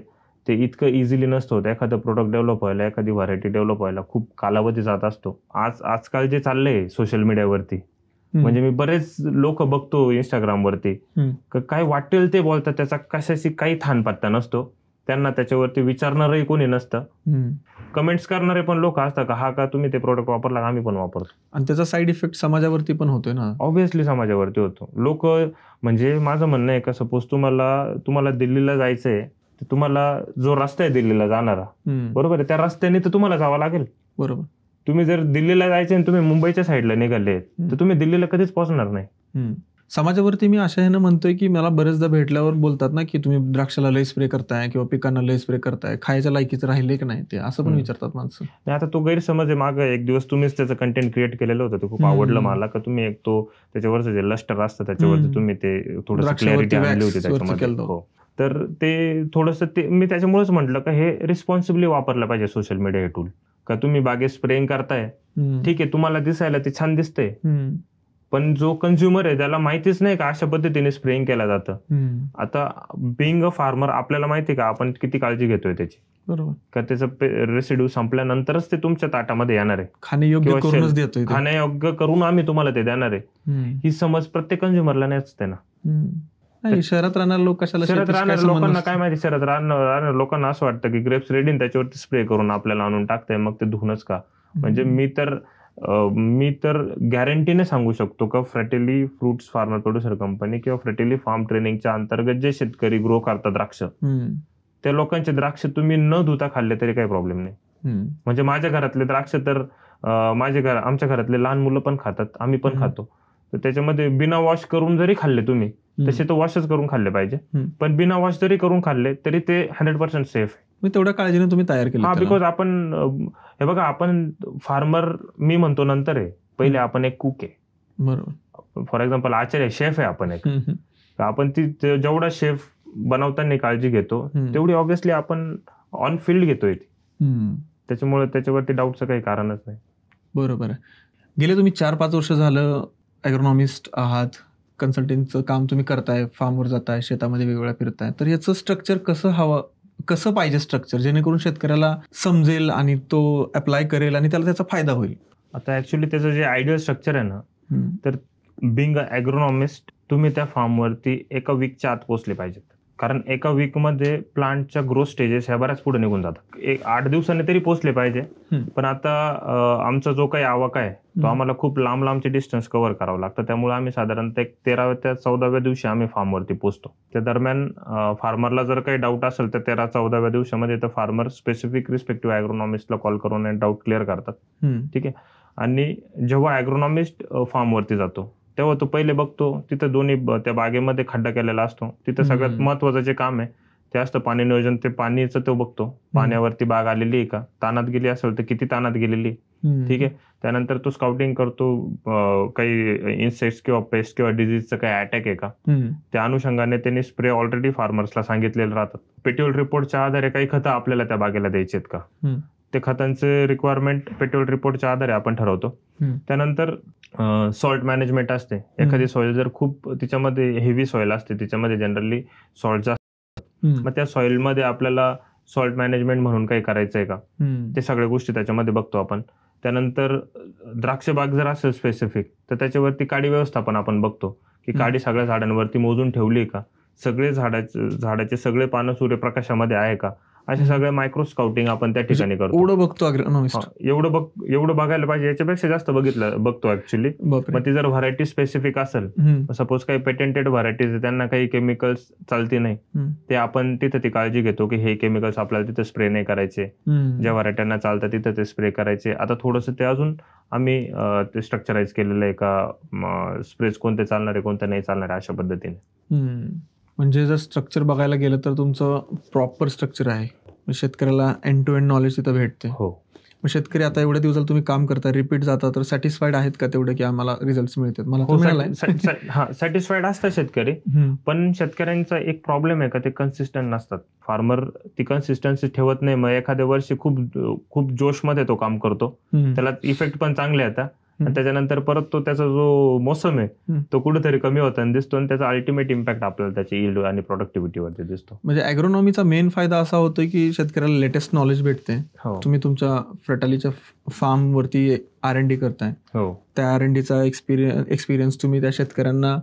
ते इतकं इझिली नसतं होतं. एखादं प्रोडक्ट डेव्हलप व्हायला, एखादी व्हरायटी डेव्हलप व्हायला खूप कालावधी जात असतो. आजकाल जे चाललंय सोशल मीडियावरती, म्हणजे मी बरेच लोक बघतो इंस्टाग्रामवरती, काय वाटेल ते बोलतात, त्याचा कशाशी काही थानपत्ता नसतो. त्यांना त्याच्यावरती विचारणारही कोणी नसतं. कमेंट्स करणारे पण लोक असतात का, हा का तुम्ही ते प्रोडक्ट वापरला, आम्ही पण वापरतो. आणि त्याचा साईड इफेक्ट समाजावरती पण होतोय ना. ऑब्व्हियसली समाजावरती होतो. लोक, म्हणजे माझं म्हणणं आहे का, सपोज तुम्हाला दिल्लीला जायचंय, तर तुम्हाला जो रस्ता आहे दिल्लीला जाणारा, बरोबर आहे, त्या रस्त्याने तर तुम्हाला जावं लागेल. बरोबर. तुम्ही जर दिल्लीला जायचे आणि तुम्ही मुंबईच्या साईडला निघाले तर तुम्ही दिल्लीला कधीच पोहोचणार नाही. समाजावरती मी अशा ह्यानं म्हणतोय की मला बरेचदा भेटल्यावर बोलतात ना की तुम्ही द्राक्षाला लय स्प्रे करताय किंवा पिकांना लय स्प्रे करताय, खायच्या लायकीचं राहिले की नाही ते, असं पण विचारतात माणसं. आता तो गैरसमज आहे. मागं एक दिवस तुम्हीच त्याचं कंटेंट क्रिएट केलेलं होतं, ते खूप आवडलं मला, का तुम्ही एक तो त्याच्यावरचं जे लस्टर असतं त्याच्यावरती तुम्ही ते थोडंसं क्लॅरिटी आणली होती त्याच्यामध्ये. तर ते थोडंसं मी त्याच्यामुळेच म्हटलं का हे रिस्पॉन्सिबली वापरलं पाहिजे सोशल मीडिया हे टूल. का तुम्ही बागेत स्प्रेइंग करताय, ठीक आहे, तुम्हाला दिसायला ते छान दिसतंय, पण जो कंझ्युमर आहे त्याला माहितीच नाही का अशा पद्धतीने स्प्रेइंग केलं जातं. आता बिंग अ फार्मर आपल्याला माहिती का आपण किती काळजी घेतोय त्याची, बरोबर, का त्याचं रेसिड्यू संपल्यानंतरच ते तुमच्या ताटामध्ये येणार आहे, खाण्यायोग्य करूनच देतोय, खाण्यायोग्य करून आम्ही तुम्हाला ते देणार आहे. ही समज प्रत्येक कंझ्युमरला नाही असते ना. शहरात राहणारे लोक कशाला, शहरात राहणाऱ्या लोकांना काय माहिती, शहरात राहणाऱ्या लोकांना असं वाटतं की ग्रेप्स रेडी त्याच्यावरती स्प्रे करून आपल्याला आणून टाकतंय, मग ते धुणंच का. म्हणजे मी तर गॅरंटीने सांगू शकतो का फ्रॅटेली फ्रुट्स फार्मर प्रोड्युसर कंपनी किंवा फ्रॅटेली फार्म ट्रेनिंगच्या अंतर्गत जे शेतकरी ग्रो करतात द्राक्ष, त्या लोकांचे द्राक्ष तुम्ही न धुता खाल्ले तरी काही प्रॉब्लेम नाही. म्हणजे माझ्या घरातले द्राक्ष तर आमच्या घरातले लहान मुलं पण खातात, आम्ही पण खातो. तर त्याच्यामध्ये बिना वॉश करून जरी खाल्ले तुम्ही, तसे तर वॉशच करून खाल्ले पाहिजे, पण बिना वॉश जरी करून खाल्ले तरी ते 100% सेफ आहे. तेवढ्या काळजीने तुम्ही तयार केलं. हा, बिकॉज आपण हे बघा, आपण फार्मर मी म्हणतो नंतर आहे, पहिले आपण एक कुक आहे. बरोबर, फॉर एक्झाम्पल आचार्य शेफ आहे आपण एक. आपण ती जेवढा शेफ बनवताना काळजी घेतो तेवढी ऑब्व्हियसली आपण ऑन फील्ड घेतोय ती. त्याच्यामुळे त्याच्यावरती डाऊटचं काही कारणच नाही. बरोबर आहे. गेले तुम्ही 4-5 वर्ष झालं ॲग्रोनॉमिस्ट आहात, कन्सल्टिंगचं काम तुम्ही करताय, फार्मवर जाताय, शेतामध्ये वेगवेगळ्या फिरताय, तर याचं स्ट्रक्चर कसं पाहिजे स्ट्रक्चर, जेणेकरून शेतकऱ्याला समजेल आणि तो अप्लाय करेल आणि त्याला त्याचा फायदा होईल. आता ऍक्च्युली त्याचं जे आयडियल स्ट्रक्चर आहे ना, तर बिंग अ ॲग्रोनॉमिस्ट तुम्ही त्या फार्मवरती एका वीकच्या आत पोहोचले पाहिजेत. कारण एका वीकमध्ये प्लांटच्या ग्रोथ स्टेजेस ह्या बऱ्याच पुढे निघून जातात. 8 दिवसांनी तरी पोहोचले पाहिजे. पण आता आमचा जो काही आवाका आहे तो आम्हाला खूप लांबचे डिस्टन्स कव्हर करावं लागतं. त्यामुळे आम्ही साधारणतः 13व्या ते 14व्या दिवशी आम्ही फार्मवरती पोहोचतो. त्या दरम्यान फार्मरला जर काही डाऊट असेल तर 13-14व्या दिवसामध्ये तर फार्मर स्पेसिफिक रिस्पेक्टिव्ह ॲग्रोनॉमिस्टला कॉल करून डाऊट क्लिअर करतात. ठीक आहे. आणि जेव्हा ॲग्रोनॉमिस्ट फार्मवरती जातो तेव्हा तो पहिले बघतो तिथं दोन्ही त्या बागेमध्ये खड्डा केलेला असतो. तिथं सगळ्यात महत्वाचं जे काम आहे ते असतं पाणी नियोजन. ते पाणीचं तो बघतो, पाण्यावरती बाग आलेली आहे का, तानात गेली असेल तर किती तानात गेलेली, ठीक आहे. त्यानंतर तो स्काउटिंग करतो, काही इन्सेक्ट्स किंवा पेस्ट किंवा डिझीजचं काही अटॅक आहे का, त्या अनुषंगाने त्यांनी स्प्रे ऑलरेडी फार्मर्सला सांगितलेले राहतात. पेट्रोल रिपोर्टच्या आधारे काही खतं आपल्याला त्या बागेला द्यायची आहेत का, ते खतांचे रिक्वायरमेंट पेट्रोल रिपोर्टच्या आधारे आपण ठरवतो. त्यानंतर सॉल्ट मॅनेजमेंट असते. एखादी सॉइल जर खूप तिच्यामध्ये हेवी सॉइल असते, तिच्यामध्ये जनरली सॉल्ट जास्त, मग त्या सॉइलमध्ये आपल्याला सॉल्ट मॅनेजमेंट म्हणून काही करायचं आहे का, ते सगळ्या गोष्टी त्याच्यामध्ये बघतो आपण. त्यानंतर द्राक्ष बाग जर असेल स्पेसिफिक तर त्याच्यावरती काडी व्यवस्थापन आपण बघतो की काडी सगळ्या झाडांवरती मोजून ठेवली का, सगळे झाडाचे सगळे पानं सूर्यप्रकाशामध्ये आहे का, असे सगळे मायक्रो स्काउटिंग आपण त्या ठिकाणी करतो. एवढं बघतो ॲग्रोनॉमिस्ट, एवढं बघायला पाहिजे, याच्यापेक्षा जास्त बघतो ऍक्च्युली. मग ती जर व्हरायटी स्पेसिफिक असेल, सपोज काही पेटेंटेड व्हरायटीज त्यांना काही केमिकल्स चालते नाही, ते आपण तिथे ती काळजी घेतो की हे केमिकल्स आपल्याला तिथे स्प्रे नाही करायचे, ज्या व्हरायट्यांना चालतात तिथे ते स्प्रे करायचे. आता थोडंसं ते अजून आम्ही ते स्ट्रक्चराइज केलेलं आहे का, स्प्रेज कोणते चालणार आहे कोणते नाही चालणार आहे अशा पद्धतीने. म्हणजे जर स्ट्रक्चर बघायला गेलं तर तुमचं प्रॉपर स्ट्रक्चर आहे, शेतकऱ्याला एंड टू एंड नॉलेज तिथं भेटते. हो. मग शेतकरी आता एवढ्या दिवसाला तुम्ही काम करता, रिपीट जाता, तर सॅटिस्फाईड आहेत का तेवढे की आम्हाला रिझल्ट मिळतात? मला सॅटिस्फाईड असतात शेतकरी, पण शेतकऱ्यांचा एक प्रॉब्लेम आहे का ते कन्सिस्टंट नसतात. फार्मर ती कन्सिस्टन्सी ठेवत नाही. मग एखाद्या वर्षी खूप जोशमध्ये तो काम करतो, त्याला इफेक्ट पण चांगले येतात, आणि त्याच्यानंतर परत तो त्याचा जो मोसम आहे तो कुठेतरी कमी होताना दिसतो, आणि त्याचा अल्टिमेट इम्पॅक्ट आपल्याला त्याच्या यील्ड आणि प्रोडक्टिव्हिटीवरती दिसतो. म्हणजे ॲग्रोनॉमीचा मेन फायदा असा होतो की शेतकऱ्याला लेटेस्ट नॉलेज भेटते. तुम्ही तुमच्या फ्रॅटालीच्या फार्म वरती R&D करताय, त्या R&Dचा एक्सपिरियन्स तुम्ही त्या शेतकऱ्यांना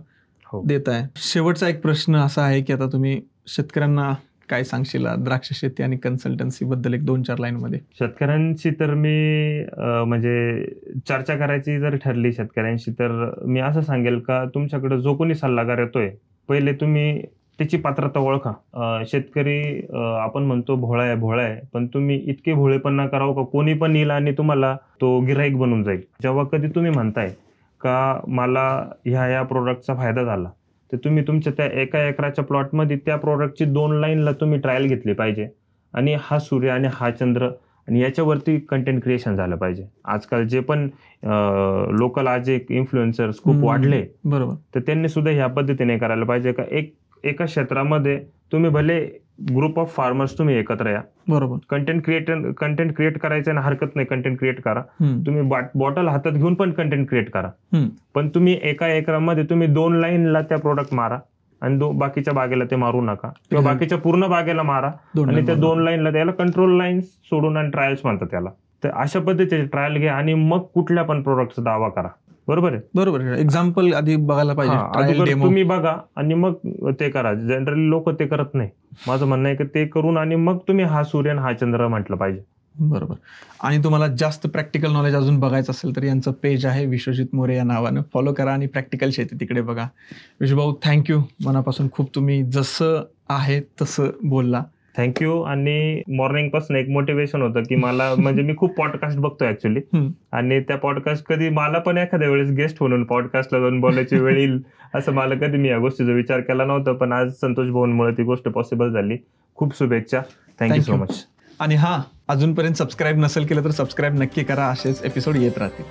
देताय. शेवटचा एक प्रश्न असा आहे की आता तुम्ही शेतकऱ्यांना काय सांगशील द्राक्ष शेती आणि कन्सल्टन्सी बद्दल 1-2-4 लाईनमध्ये? शेतकऱ्यांशी तर मी म्हणजे चर्चा करायची जर ठरली शेतकऱ्यांशी, तर मी असं सांगेल का तुमच्याकडे जो कोणी सल्लागार येतोय, पहिले तुम्ही त्याची पात्रता ओळखा. शेतकरी आपण म्हणतो भोळा आहे, पण तुम्ही इतके भोळे पण ना करावं का कोणी पण येईल आणि तुम्हाला तो गिऱ्हाईक बनून जाईल. जेव्हा कधी तुम्ही म्हणताय का मला ह्या प्रोडक्टचा फायदा झाला, तर तुम्ही तुमच्या त्या 1 एकराच्या प्लॉटमध्ये त्या प्रोडक्टची 2 लाईनला तुम्ही ट्रायल घेतली पाहिजे, आणि हा सूर्य आणि हा चंद्र आणि याच्यावरती कंटेंट क्रिएशन झालं पाहिजे. आजकाल जे पण लोकल आज एक इन्फ्लुएन्सर्स खूप वाढले, बरोबर, तर त्यांनी सुद्धा ह्या पद्धतीने करायला पाहिजे का एका क्षेत्रामध्ये तुम्ही भले ग्रुप ऑफ फार्मर्स तुम्ही एकत्र या, बरोबर, कंटेंट क्रिएट करायचं ना, हरकत नाही, कंटेंट क्रिएट करा. तुम्ही बॉटल हातात घेऊन पण कंटेंट क्रिएट करा, पण तुम्ही एका एकरामध्ये तुम्ही 2 लाईनला त्या प्रोडक्ट मारा आणि बाकीच्या बागेला ते मारू नका, किंवा बाकीच्या पूर्ण बागेला मारा आणि त्या 2 लाईनला त्याला कंट्रोल लाईन्स सोडून आणि ट्रायल्स म्हणतात त्याला. तर अशा पद्धतीचे ट्रायल घ्या आणि मग कुठल्या पण प्रोडक्टचा दावा करा. बरोबर आहे, बरोबर. एक्झाम्पल आधी बघायला पाहिजे, तुम्ही बघा आणि मग ते करा. जनरली लोक ते करत नाही. माझं म्हणणं आहे की ते करून आणि मग तुम्ही हा सूर्य हा चंद्र म्हटलं पाहिजे. बरोबर. आणि तुम्हाला जास्त प्रॅक्टिकल नॉलेज अजून बघायचं असेल तर यांचं पेज आहे विश्वजित मोरे या नावानं, फॉलो करा आणि प्रॅक्टिकल शेती तिकडे बघा. विशुभाऊ, थँक्यू मनापासून. खूप तुम्ही जसं आहे तसं बोलला. थँक्यू. आणि मॉर्निंग पासून एक मोटिवेशन होतं की मला म्हणजे मी खूप पॉडकास्ट बघतो ऍक्च्युली, आणि त्या पॉडकास्ट कधी मला पण एखाद्या वेळेस गेस्ट म्हणून पॉडकास्टला जाऊन बोलायची वेळ येईल असं मला कधी मी या गोष्टीचा विचार केला नव्हता, पण आज संतोष भाऊंमुळे ती गोष्ट पॉसिबल झाली. खूप शुभेच्छा. Thank you so much. आणि अजूनपर्यंत सबस्क्राईब नसेल केलं तर सबस्क्राईब नक्की करा, असेच एपिसोड येत राहतील.